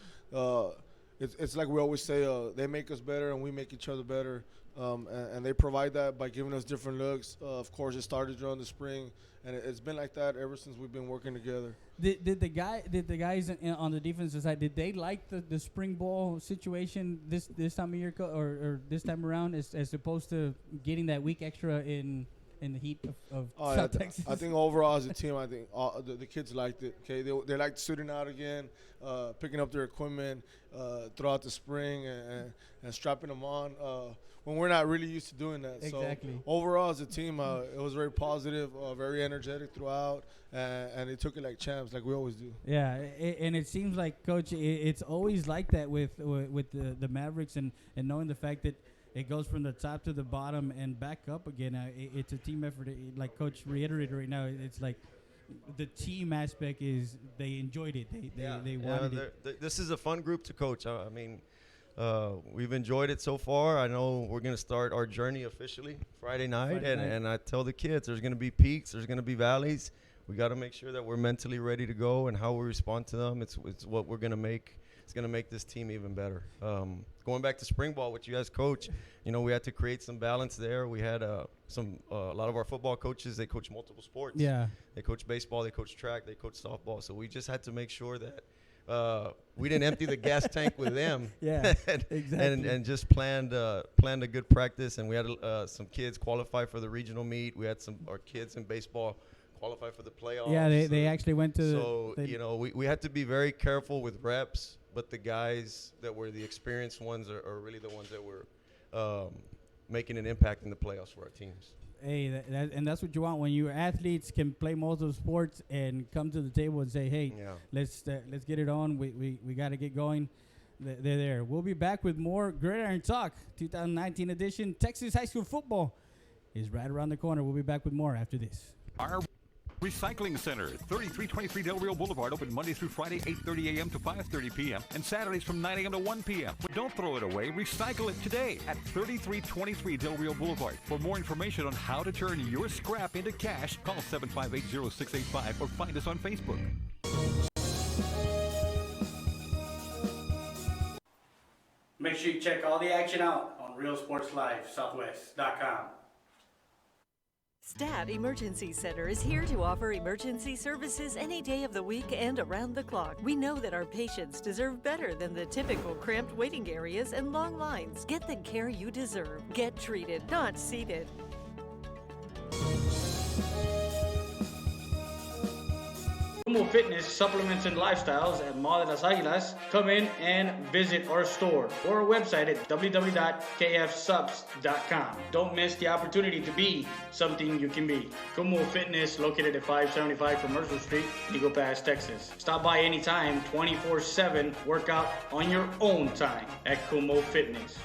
it's like we always say, they make us better and we make each other better, and they provide that by giving us different looks. Of course, it started during the spring, and it's been like that ever since we've been working together. Did the guys on the defensive side, did they like the spring ball situation this time of year, or this time around, as opposed to getting that week extra in the heat of South Texas? I think overall as a team, I think the kids liked it. Okay, they liked suiting out again, picking up their equipment throughout the spring and strapping them on when we're not really used to doing that. Exactly. So overall as a team, it was very positive, very energetic throughout, and they took it like champs, like we always do. Yeah, and it seems like, Coach, it's always like that with the Mavericks, and knowing the fact that it goes from the top to the bottom and back up again. It's a team effort. Like Coach reiterated right now, it's like the team aspect is they enjoyed it. They wanted it. This is a fun group to coach. I mean, we've enjoyed it so far. I know we're going to start our journey officially Friday night. And I tell the kids there's going to be peaks, there's going to be valleys. We got to make sure that we're mentally ready to go, and how we respond to them. It's what we're going to make. It's going to make this team even better. Going back to spring ball, which you guys coach, we had to create some balance there. We had a lot of our football coaches, they coach multiple sports. Yeah. They coach baseball, they coach track, they coach softball. So we just had to make sure that we didn't empty the gas tank with them. Yeah, exactly. And just planned a good practice. And we had some kids qualify for the regional meet. We had our kids in baseball qualify for the playoffs. Yeah, they actually went to. So we had to be very careful with reps, but the guys that were the experienced ones are really the ones that were making an impact in the playoffs for our teams. Hey, and that's what you want when your athletes can play multiple sports and come to the table and say, "Hey, let's get it on. We got to get going." They're there. We'll be back with more Gridiron Talk, 2019 edition. Texas high school football is right around the corner. We'll be back with more after this. Our Recycling Center, 3323 Del Rio Boulevard, open Monday through Friday, 8:30 a.m. to 5:30 p.m. and Saturdays from 9 a.m. to 1 p.m. But don't throw it away. Recycle it today at 3323 Del Rio Boulevard. For more information on how to turn your scrap into cash, call 758-0685 or find us on Facebook. Make sure you check all the action out on RealSportsLiveSouthwest.com. STAT Emergency Center is here to offer emergency services any day of the week and around the clock. We know that our patients deserve better than the typical cramped waiting areas and long lines. Get the care you deserve. Get treated, not seated. Como Fitness, Supplements, and Lifestyles at Mall de las Águilas. Come in and visit our store or our website at www.kfsubs.com. Don't miss the opportunity to be something you can be. Como Fitness, located at 575 Commercial Street, Eagle Pass, Texas. Stop by anytime, 24/7. Work out on your own time at Como Fitness.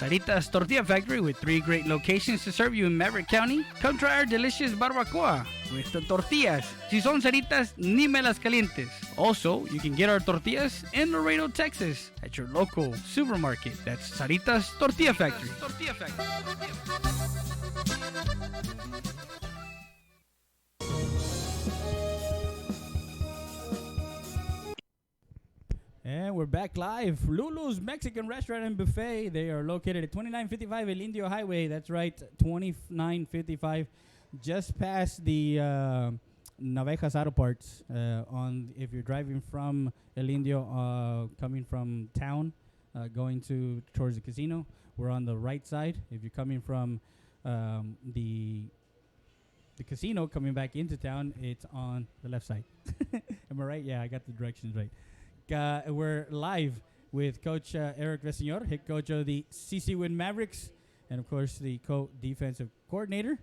Sarita's Tortilla Factory with 3 great locations to serve you in Maverick County. Come try our delicious barbacoa with the tortillas. Si son Saritas, ni me las calientes. Also, you can get our tortillas in Laredo, Texas at your local supermarket. That's Sarita's Tortilla Factory. And we're back live. Lulu's Mexican Restaurant and Buffet. They are located at 2955 El Indio Highway. That's right, 2955, just past the Navejas Auto Parts. If you're driving from El Indio, coming from town, going towards the casino, we're on the right side. If you're coming from the casino, coming back into town, it's on the left side. Am I right? Yeah, I got the directions right. We're live with Coach Eric Villaseñor, head coach of the CC Win Mavericks, and of course the co-defensive coordinator,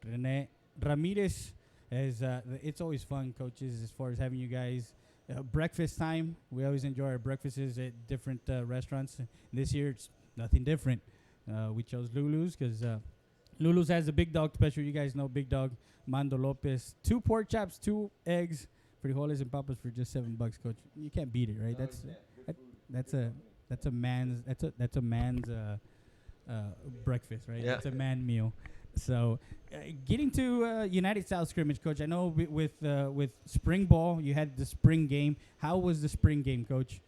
Rene Ramirez. It's always fun, coaches, as far as having you guys breakfast time. We always enjoy our breakfasts at different restaurants. This year it's nothing different. We chose Lulu's because Lulu's has the big dog special. You guys know Big Dog Mando Lopez. 2 pork chops, 2 eggs, frijoles and papas for just $7, Coach. You can't beat it, right? That's a man's breakfast, right? Yeah. That's a man meal. So, getting to United South scrimmage, Coach. I know with spring ball, you had the spring game. How was the spring game, Coach?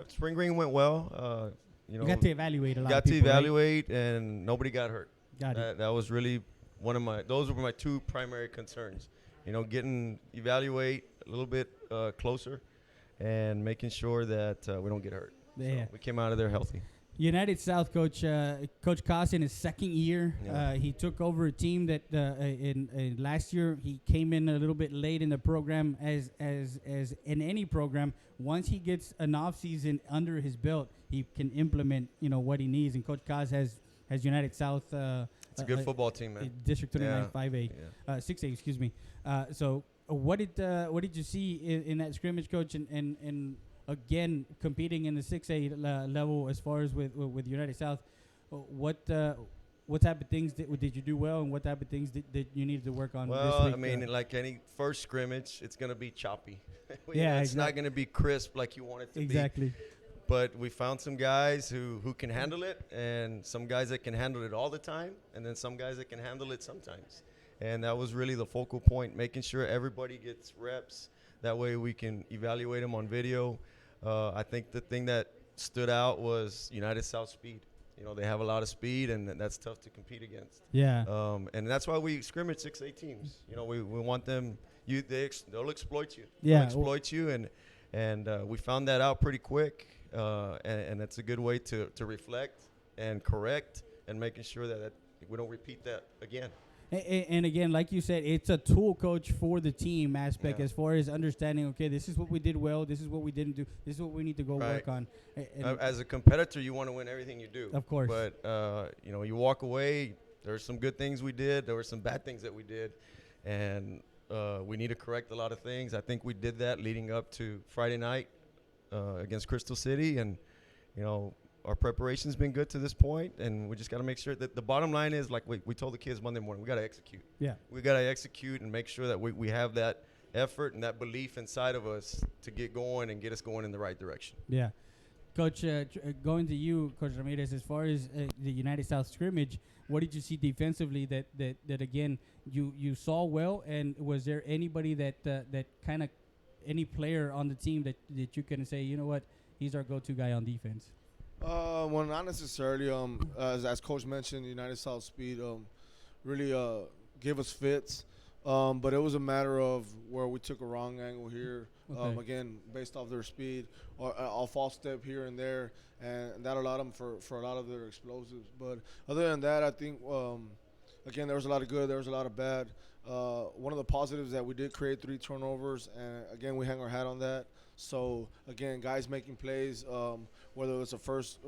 Spring game went well. You got to evaluate a lot. Got of people, to evaluate, right? And nobody got hurt. That was really those were my 2 primary concerns. Evaluate a little bit closer, and making sure that we don't get hurt. Yeah. So we came out of there healthy. United South coach, Coach Coss, in his second year, he took over a team that in last year he came in a little bit late in the program, as in any program. Once he gets an off season under his belt, he can implement what he needs. And Coach Coss has United South. It's a good football team, man. District 29 5A, 6A, excuse me. So what did you see in that scrimmage, Coach, and again competing in the 6A level as far as with United South? What type of things did you do well, and what type of things did you need to work on this week? I mean, like any first scrimmage, it's going to be choppy. It's not going to be crisp like you want it to be. Exactly. But we found some guys who can handle it, and some guys that can handle it all the time, and then some guys that can handle it sometimes. And that was really the focal point, making sure everybody gets reps. That way we can evaluate them on video. I think the thing that stood out was United South speed. They have a lot of speed, and that's tough to compete against. Yeah. And that's why we scrimmage 6A teams. We want them. They'll exploit you. Yeah. They'll exploit you, and we found that out pretty quick. And it's a good way to reflect and correct and making sure that we don't repeat that again. And again, like you said, it's a tool, coach, for the team aspect, Yeah. as far as understanding, okay, this is what we did well, this is what we didn't do, this is what we need to go work on. And As a competitor, you want to win everything you do. Of course. But, you walk away, there's some good things we did, there were some bad things that we did, and we need to correct a lot of things. I think we did that leading up to Friday night against Crystal City, and, our preparation's been good to this point, and we just got to make sure that the bottom line is, like we told the kids Monday morning, we got to execute. Yeah. We got to execute and make sure that we have that effort and that belief inside of us to get going and get us going in the right direction. Yeah. Coach, going to you, Coach Ramirez, as far as the United South scrimmage, what did you see defensively that again, you saw well, and was there anybody that kind of, any player on the team that you can say, you know what, he's our go-to guy on defense? Well, not necessarily. As Coach mentioned, United South Speed really gave us fits, but it was a matter of where we took a wrong angle here. Okay. Again, based off their speed, or a false step here and there, and that allowed them for a lot of their explosives. But other than that, I think again, there was a lot of good, there was a lot of bad. One of the positives that we did create 3 turnovers, and again, we hang our hat on that. So again, guys making plays, whether it's a first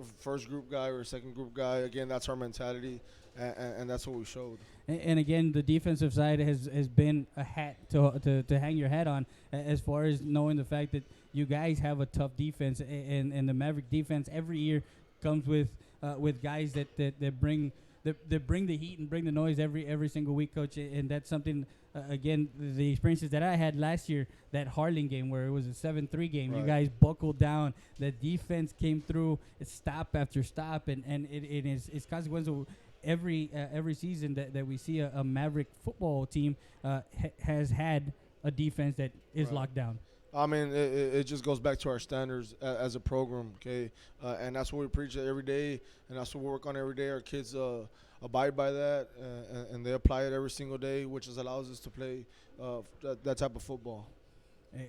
group guy or a second group guy, again, that's our mentality, and that's what we showed. And again, the defensive side has been a hat to hang your hat on, as far as knowing the fact that you guys have a tough defense, and the Maverick defense every year comes with guys that bring the heat and bring the noise every single week, Coach. And that's something, again, the experiences that I had last year, that Harlan game where it was a 7-3 game, Right. You guys buckled down, the defense came through, it's stop after stop, and it's consequential. Every season that we see a Maverick football team has had a defense that is Right. locked down. I mean, it just goes back to our standards as a program, okay? And that's what we preach every day, and that's what we work on every day. Our kids abide by that, and they apply it every single day, which allows us to play that type of football.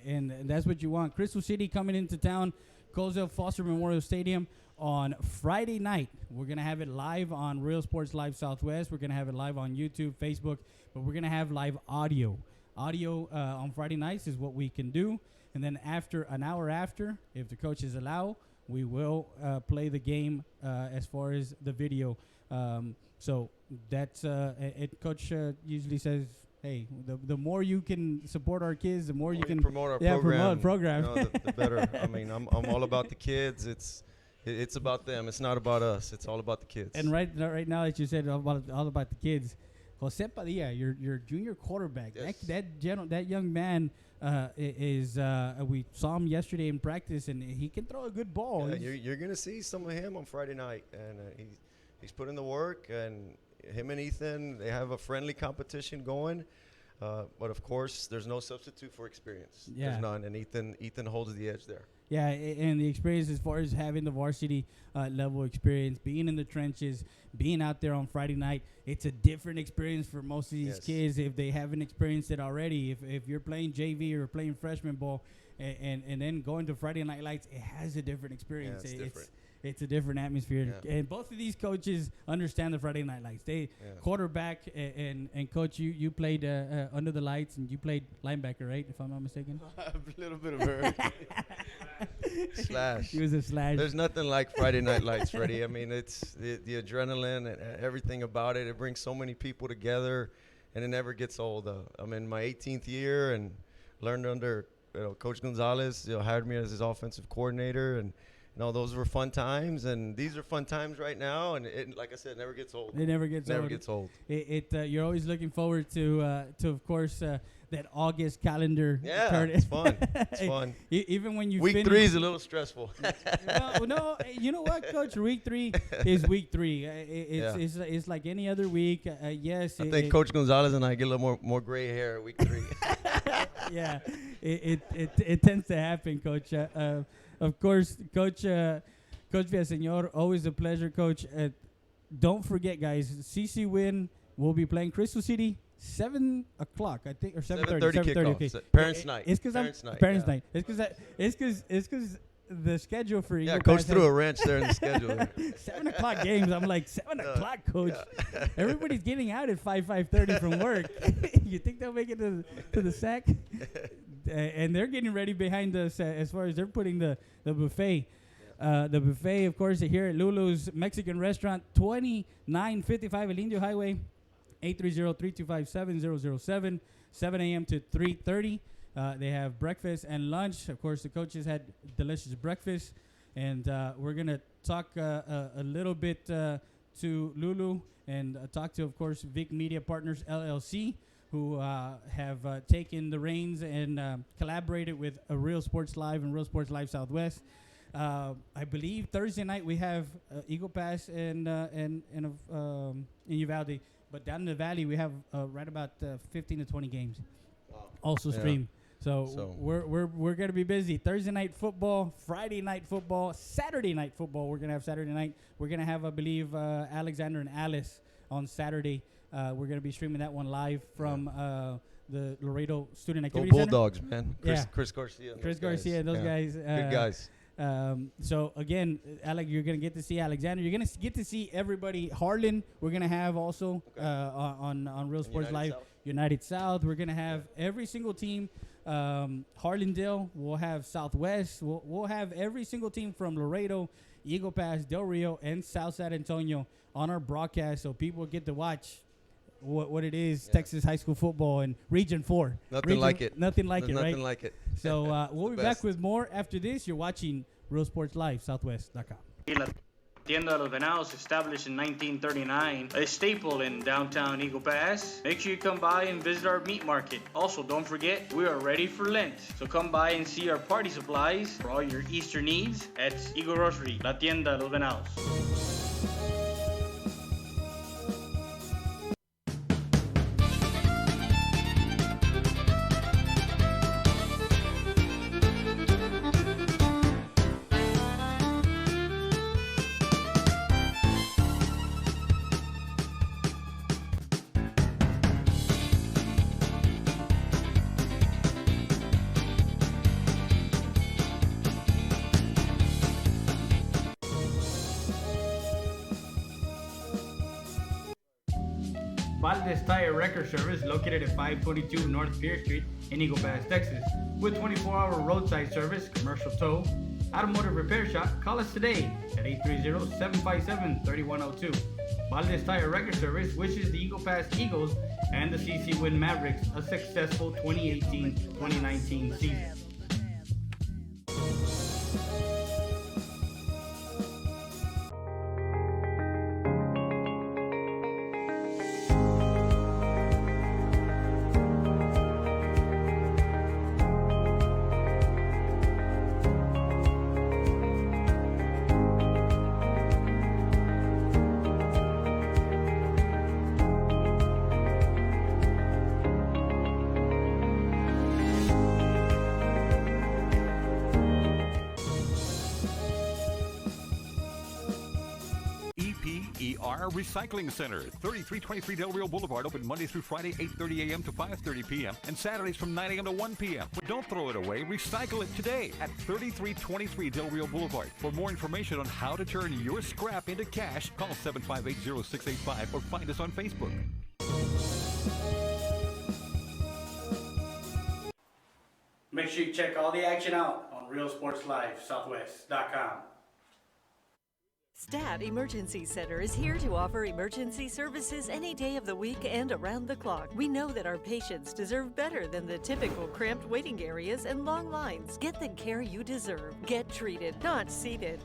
And that's what you want. Crystal City coming into town, Colesdale Foster Memorial Stadium on Friday night. We're going to have it live on Real Sports Live Southwest. We're going to have it live on YouTube, Facebook, but we're going to have live audio. Audio on Friday nights is what we can do. And then an hour after, if the coaches allow, we will play the game as far as the video. So that's Coach usually says, hey, the more you can support our kids, the more you can promote our program. The better. I mean, I'm all about the kids. It's about them. It's not about us. It's all about the kids. And right now that you said all about the kids, Jose Padilla, your junior quarterback, Yes. that young man we saw him yesterday in practice, and he can throw a good ball. Yeah, you're gonna see some of him on Friday night, and he's put in the work. And him and Ethan, they have a friendly competition going. But of course, there's no substitute for experience. Yeah. There's none, and Ethan holds the edge there. Yeah, and the experience as far as having the varsity level experience, being in the trenches, being out there on Friday night, it's a different experience for most of these Yes. kids if they haven't experienced it already. If you're playing JV or playing freshman ball, and then going to Friday Night Lights, it has a different experience. it's different. It's a different atmosphere. Yeah. And both of these coaches understand the Friday Night Lights. They quarterback and coach, you played under the lights, and you played linebacker, right? If I'm not mistaken. A little bit of everything. Slash. He was a slash. There's nothing like Friday Night Lights, Freddie. I mean, it's the adrenaline and everything about it. It brings so many people together, and it never gets old. I'm in my 18th year and learned under Coach Gonzalez. Hired me as his offensive coordinator, and those were fun times, and these are fun times right now. And it, like I said, it never gets old. It never gets old. You're always looking forward to of course, that August calendar. Yeah, it's fun. It's fun. Even when you Week finish, 3 is a little stressful. no, you know what, Coach? Week 3 is week 3. It's like any other week. Yes, I think Coach Gonzalez and I get a little more gray hair at week 3. Yeah, it tends to happen, Coach. Of course, Coach Villaseñor, always a pleasure, Coach. Don't forget, guys, CC Win will be playing Crystal City 7 o'clock, I think, or 7:30. 7:30 kickoff. Okay. Parents' night. It's because Parents' night. Parents' night. It's because the schedule for Eagle Yeah, coach Pass threw has- a wrench there in the schedule. There. 7 o'clock games. I'm like, 7 o'clock, coach. Yeah. Everybody's getting out at 5:30 from work. You think they'll make it to the sack? And they're getting ready behind us as far as they're putting the buffet. The buffet, of course, here at Lulu's Mexican Restaurant, 2955 El Indio Highway, 830-325-7007, 7 a.m. to 3:30. They have breakfast and lunch. Of course, the coaches had delicious breakfast. And we're going to talk a little bit to Lulu and talk to, of course, Vic Media Partners, LLC, who have taken the reins and collaborated with Real Sports Live and Real Sports Live Southwest. I believe Thursday night we have Eagle Pass in Uvalde. But down in the valley, we have right about 15 to 20 games also streamed. So we're going to be busy. Thursday night football, Friday night football, Saturday night football. We're going to have Saturday night. We're going to have, I believe, Alexander and Alice on Saturday. We're going to be streaming that one live from the Laredo Student Go Activity Center. Bulldogs, man. Yeah. Chris Garcia. and Chris those guys. Garcia and those Yeah. guys. Good guys. So again, Alec, you're gonna get to see Alexander. You're gonna get to see everybody. Harlan, we're gonna have also on Real Sports United Live. South. United South. We're gonna have every single team. Harlandale. We'll have Southwest. We'll have every single team from Laredo, Eagle Pass, Del Rio, and South San Antonio on our broadcast, so people get to watch what it is, Texas high school football and Region 4. Nothing like it. Nothing like There's it, right? Nothing like it. So we'll the be back best. with more after this. You're watching Real Sports Live, Southwest.com. La Tienda de los Venados, established in 1939, a staple in downtown Eagle Pass. Make sure you come by and visit our meat market. Also, don't forget, we are ready for Lent. So come by and see our party supplies for all your Easter needs at Eagle Grocery, La Tienda de los Venados. Valdez Tire Record Service, located at 522 North Pierce Street in Eagle Pass, Texas. With 24-hour roadside service, commercial tow, automotive repair shop, call us today at 830-757-3102. Valdez Tire Record Service wishes the Eagle Pass Eagles and the CC Win Mavericks a successful 2018-2019 season. EPER Recycling Center, 3323 Del Rio Boulevard, open Monday through Friday, 8:30 a.m. to 5:30 p.m. and Saturdays from 9 a.m. to 1 p.m. But don't throw it away. Recycle it today at 3323 Del Rio Boulevard. For more information on how to turn your scrap into cash, call 758-0685 or find us on Facebook. Make sure you check all the action out on Real Sports Live, Southwest.com. STAT Emergency Center is here to offer emergency services any day of the week and around the clock. We know that our patients deserve better than the typical cramped waiting areas and long lines. Get the care you deserve. Get treated, not seated.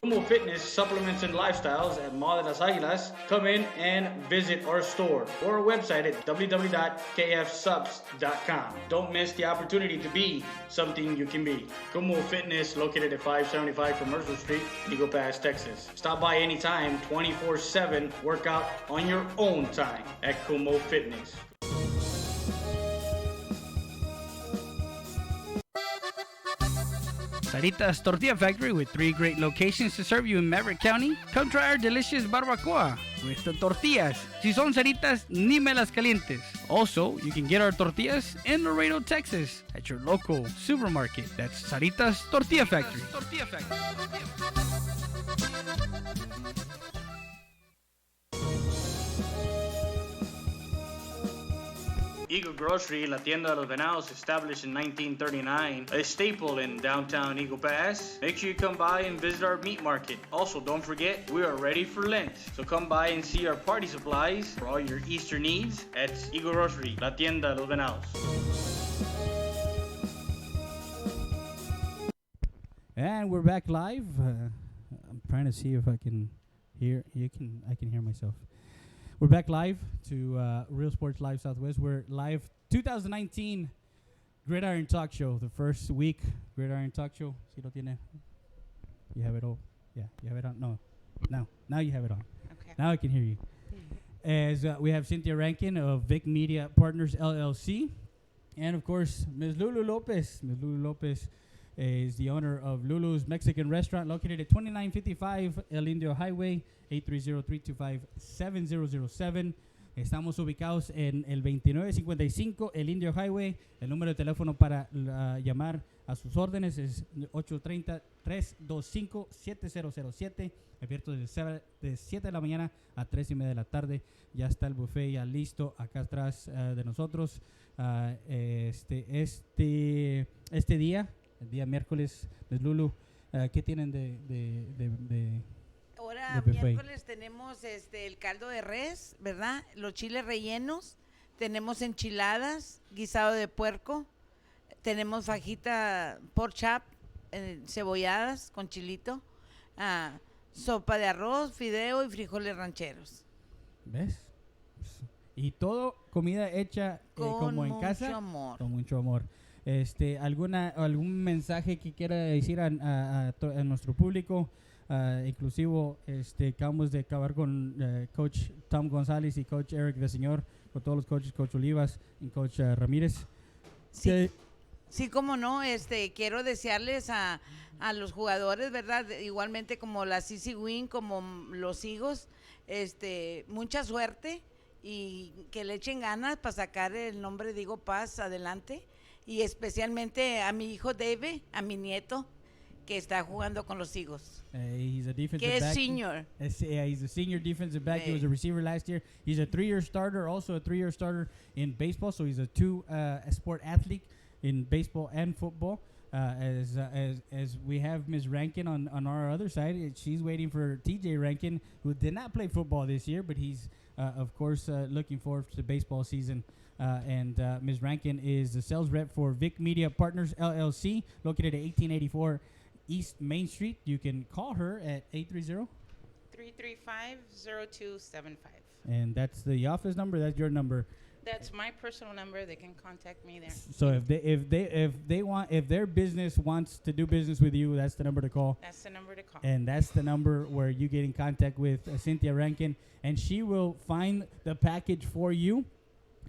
Como Fitness, Supplements, and Lifestyles at Mall de las Águilas. Come in and visit our store or our website at www.kfsubs.com. Don't miss the opportunity to be something you can be. Como Fitness, located at 575 Commercial Street, Eagle Pass, Texas. Stop by anytime, 24/7. Work out on your own time at Como Fitness. Saritas Tortilla Factory, with 3 great locations to serve you in Maverick County. Come try our delicious barbacoa with the tortillas. Si son Saritas, ni me las calientes. Also, you can get our tortillas in Laredo, Texas at your local supermarket. That's Saritas Tortilla Factory. Eagle Grocery, La Tienda de los Venados, established in 1939, a staple in downtown Eagle Pass. Make sure you come by and visit our meat market. Also, don't forget, we are ready for Lent. So come by and see our party supplies for all your Easter needs at Eagle Grocery, La Tienda de los Venados. And we're back live. I'm trying to see if I can hear. I can hear myself. We're back live to Real Sports Live Southwest. We're live 2019 Gridiron Talk Show, the first week Gridiron Talk Show. Si lo tiene. You have it all. Yeah, you have it on. No, now you have it on. Okay. Now I can hear you. As we have Cynthia Rankin of Vic Media Partners LLC, and of course Ms. Lulu Lopez. Ms. Lulu Lopez is the owner of Lulu's Mexican Restaurant, located at 2955 El Indio Highway, 830-325-7007. Estamos ubicados en el 2955 El Indio Highway. El número de teléfono para llamar a sus órdenes es 830-325-7007. Abierto de 7 de la mañana a 3:30 de la tarde. Ya está el buffet ya listo acá atrás de nosotros. Este día, el día miércoles, Ms. Lulu, ¿qué tienen de Ahora buffet? miércoles tenemos el caldo de res, ¿verdad? Los chiles rellenos, tenemos enchiladas, guisado de puerco, tenemos fajita pork chop, cebolladas con chilito, sopa de arroz, fideo y frijoles rancheros. ¿Ves? Y todo comida hecha como en casa. Amor. Con mucho amor. ¿Algún mensaje que quiera decir a nuestro público? Inclusivo, acabamos de acabar con Coach Tom González y Coach Eric de Señor, con todos los coaches, Coach Olivas y Coach Ramírez. Sí, cómo no, quiero desearles a los jugadores, ¿verdad? Igualmente como la CC Win, como los Higos, mucha suerte y que le echen ganas para sacar el nombre de Higo Paz adelante, y especialmente a mi hijo Dave, a mi nieto, que está jugando con los Higos. He's a defensive Que es back. senior. He's a senior defensive back. He was a receiver last year. He's a 3-year starter, also a 3-year starter in baseball. So he's a sport athlete in baseball and football. As we have Ms. Rankin on our other side, she's waiting for TJ Rankin, who did not play football this year, but he's of course looking forward to the baseball season. And Ms. Rankin is the sales rep for Vic Media Partners LLC, located at 1884 East Main Street. You can call her at 830-335-0275. And that's the office number. That's your number. That's my personal number. They can contact me there. So if their business wants to do business with you, that's the number to call. That's the number to call. And that's the number where you get in contact with Cynthia Rankin, and she will find the package for you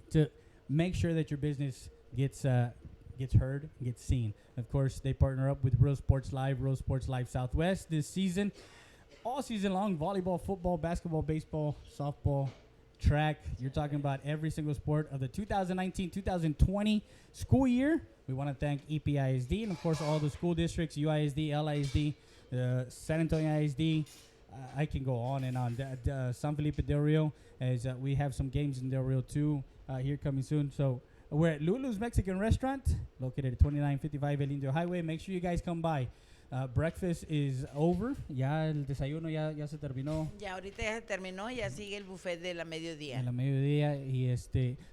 to make sure that your business gets heard, gets seen. Of course, they partner up with Real Sports Live Southwest this season. All season long, volleyball, football, basketball, baseball, softball, track. You're talking about every single sport of the 2019-2020 school year. We want to thank EPISD and, of course, all the school districts, UISD, LISD, San Antonio ISD. I can go on and on. San Felipe Del Rio, as we have some games in Del Rio, too, here coming soon. So we're at Lulu's Mexican Restaurant, located at 2955 El Indio Highway. Make sure you guys come by. Breakfast is over. Ya el desayuno ya se terminó. Ya ahorita ya se terminó, ya sigue el buffet de la mediodía. En la mediodía, y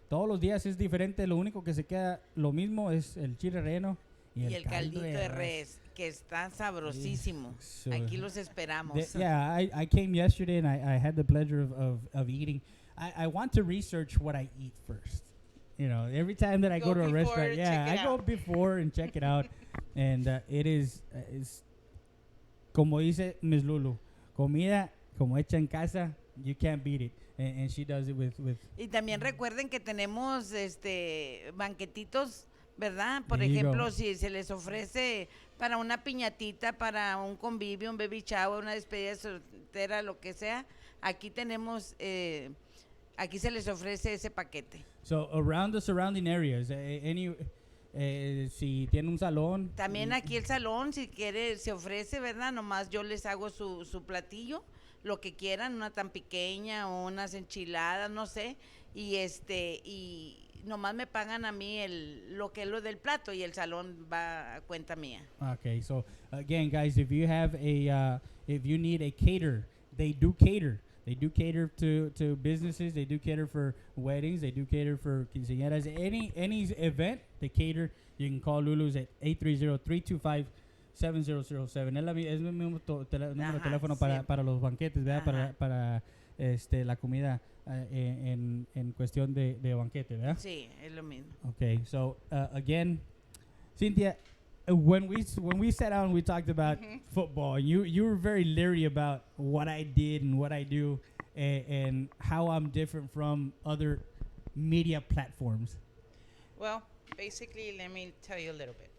todos los días es diferente. Lo único que se queda lo mismo es el chile relleno y el caldito de res, que está sabrosísimo. So aquí los esperamos. I came yesterday and I had the pleasure of eating. I want to research what I eat first. You know, every time that I go to a restaurant, I go before and check it out. And it is como dice Ms. Lulu, comida como hecha en casa, you can't beat it. And she does it with. Y también recuerden que tenemos banquetitos, ¿verdad? Por There you ejemplo, go. si se les ofrece para una piñatita, para un convivio, un baby shower, una despedida soltera, lo que sea, aquí tenemos Aquí se les ofrece ese paquete. So around the surrounding areas, si tiene un salón. También aquí el salón, si quiere, se ofrece, ¿verdad? Nomás yo les hago su platillo, lo que quieran, una tan pequeña o unas enchiladas, no sé, y nomás me pagan a mí lo que es lo del plato y el salón va a cuenta mía. Okay, so again, guys, if you have if you need a caterer, they do cater. They do cater to businesses. They do cater for weddings. They do cater for quinceañeras. Any event, they cater. You can call Lulu's at 830-325-7007. Es el mismo número de teléfono para los banquetes, ¿verdad? Para la comida en cuestión de banquete, ¿verdad? Sí, es lo mismo. Okay, so again, Cynthia, when we sat down, we talked about football. You were very leery about what I did and what I do, and how I'm different from other media platforms. Well, basically, let me tell you a little bit.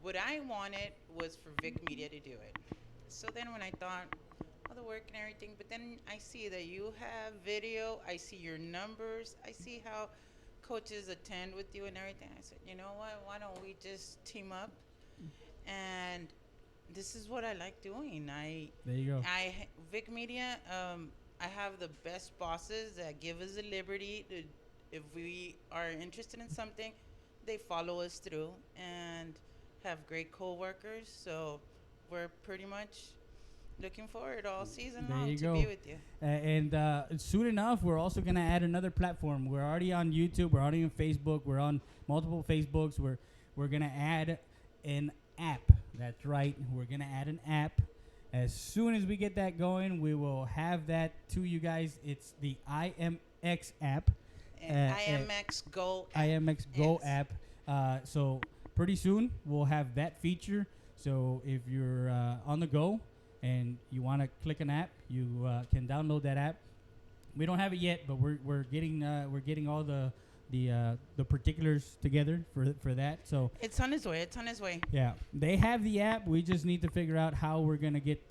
What I wanted was for Vic Media to do it. So then when I thought, all the work and everything, but then I see that you have video, I see your numbers, I see how coaches attend with you and everything. I said, you know what, why don't we just team up? And this is what I like doing. There you go. Vic Media, I have the best bosses that give us the liberty to, if we are interested in something, they follow us through and have great co-workers. So we're pretty much looking forward all season long to be with you. And soon enough, we're also going to add another platform. We're already on YouTube. We're already on Facebook. We're on multiple Facebooks. We're going to add an app. That's right. We're going to add an app. As soon as we get that going, we will have that to you guys. It's the IMX app. IMX Go app. IMX Go app. So pretty soon, we'll have that feature. So if you're on the go, and you want to click an app, you can download that app. We don't have it yet, but we're getting all the particulars together for that. So it's on its way. It's on its way. Yeah, they have the app. We just need to figure out how we're gonna get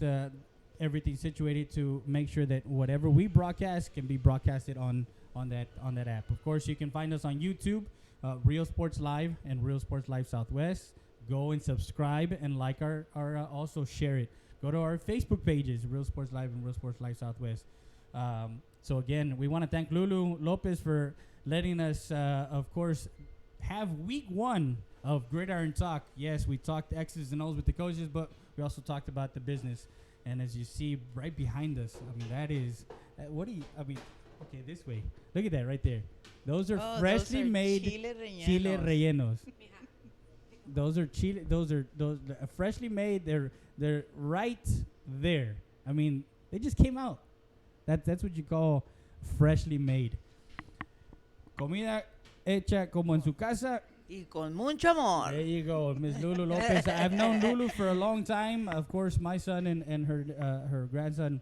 everything situated to make sure that whatever we broadcast can be broadcasted on that app. Of course, you can find us on YouTube, Real Sports Live and Real Sports Live Southwest. Go and subscribe and like our also share it. Go to our Facebook pages, Real Sports Live and Real Sports Live Southwest. So again, we want to thank Lulu Lopez for letting us, of course, have week 1 of Gridiron Talk. Yes, we talked X's and O's with the coaches, but we also talked about the business. And as you see right behind us, I mean, that is, okay, this way. Look at that right there. Those are freshly made chile rellenos. Those are freshly made. They're right there. I mean, they just came out. That's what you call freshly made. Comida hecha como en su casa. Y con mucho amor. There you go, Miss Lulu Lopez. I've known Lulu for a long time. Of course, my son and her grandson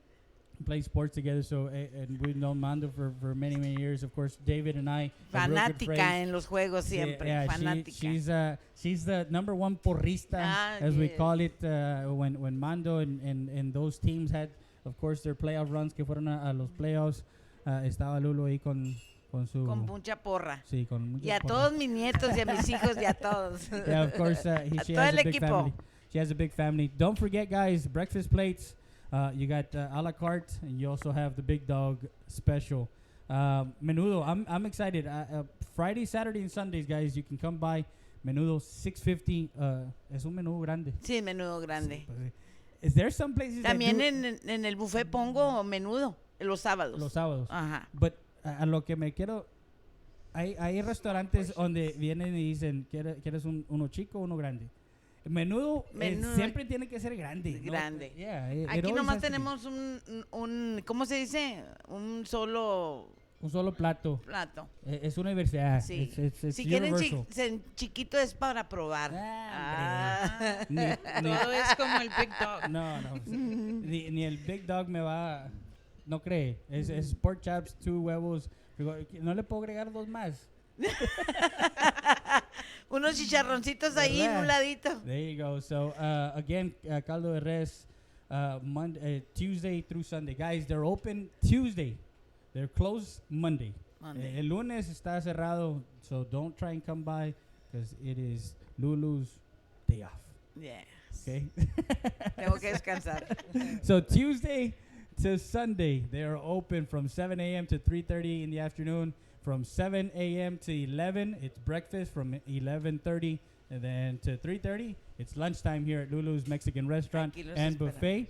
play sports together. So and we've known Mando for many years. Of course, David and I. Fanática en los juegos siempre. Yeah, fanática. She's the number one porrista, as we call it. When Mando and those teams had, of course, their playoff runs que fueron a los playoffs, estaba Lulu ahí con mucha porra. Sí, con mucha y a porra. Todos mis nietos y a mis hijos y a todos. Yeah, of course, she has a big family. She has a big family. Don't forget, guys, breakfast plates. You got a la carte, and you also have the Big Dog special. Menudo, I'm excited. Friday, Saturday, and Sundays, guys, you can come by. Menudo, $6.50. Es un menú grande. Sí, menudo grande. Sí, pues, is there some places También en el buffet pongo menudo los sábados. Los sábados. Ajá. But a lo que me quiero... Hay restaurantes donde vienen y dicen, ¿quieres uno chico o uno grande? Menudo siempre tiene que ser grande. Grande. ¿No? Yeah, aquí nomás tenemos un ¿cómo se dice? Un solo plato. Es una diversidad. Sí. It's si quieren chiquito es para probar. Todo es como el Big Dog. No. ni el Big Dog me va... No cree. Es pork chops, 2 huevos. No le puedo agregar 2 más. Unos chicharroncitos ahí en un ladito. There you go. So, again, caldo de res, Tuesday through Sunday. Guys, they're open Tuesday. They're closed Monday. Monday. El lunes está cerrado, so don't try and come by because it is Lulu's day off. Yes. Okay. Tengo que descansar. So Tuesday to Sunday, they are open from 7 a.m. to 3:30 in the afternoon. From 7 a.m. to 11, it's breakfast. From 11:30 and then to 3:30, it's lunchtime here at Lulu's Mexican Restaurant Aquí los and esperamos. Buffet.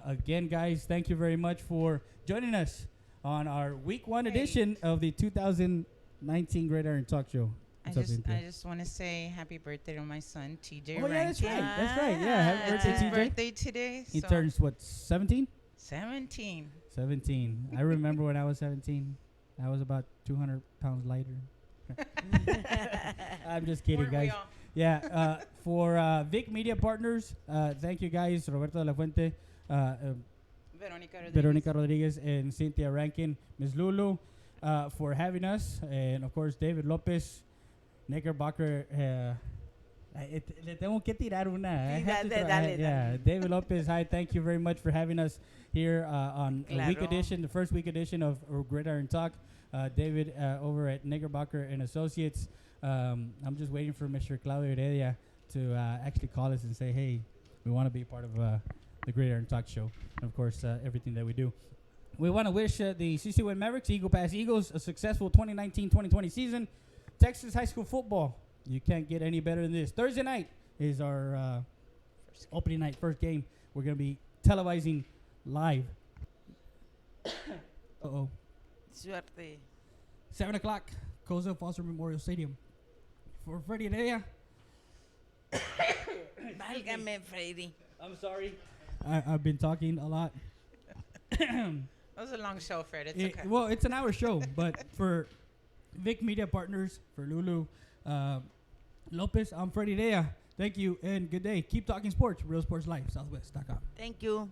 Again, guys, thank you very much for joining us on our Week 1 edition of the 2019 Gridiron Talk Show. I What's up, just Cynthia? want to say happy birthday to my son, TJ Oh, yeah, that's Rankin. right. That's right. Yeah, happy It's birthday, his TJ. birthday today. He so turns, what, 17? 17. 17. I remember when I was 17. I was about 200 pounds lighter. I'm just kidding, Weren't we guys. all? Yeah, for Vic Media Partners, thank you guys, Roberto de la Fuente, Veronica Rodriguez, and Cynthia Rankin, Ms. Lulu, for having us, and of course David Lopez, Knickerbocker. Le tengo que tirar una. I Sí, have to dale, throw- dale, yeah, David Lopez, hi, thank you very much for having us here on a week Claro. edition, the first week edition of Gridiron Talk. David over at Knickerbocker and Associates. I'm just waiting for Mr. Claudio Heredia to actually call us and say, hey, we want to be part of the Gridiron Talk Show. And of course, everything that we do. We want to wish the CCW Mavericks, Eagle Pass Eagles, a successful 2019-2020 season. Texas high school football, you can't get any better than this. Thursday night is our opening night, first game. We're going to be televising live. Uh-oh. Suerte. 7 o'clock, Coza Foster Memorial Stadium. For Freddie Heredia. Válgame, Freddy. I'm sorry. I've been talking a lot. That was a long show, Fred. It's okay. Well, it's an hour show, but for Vic Media Partners, for Lulu Lopez, I'm Freddie Heredia. Thank you and good day. Keep talking sports. Real Sports Life, Southwest.com. Thank you.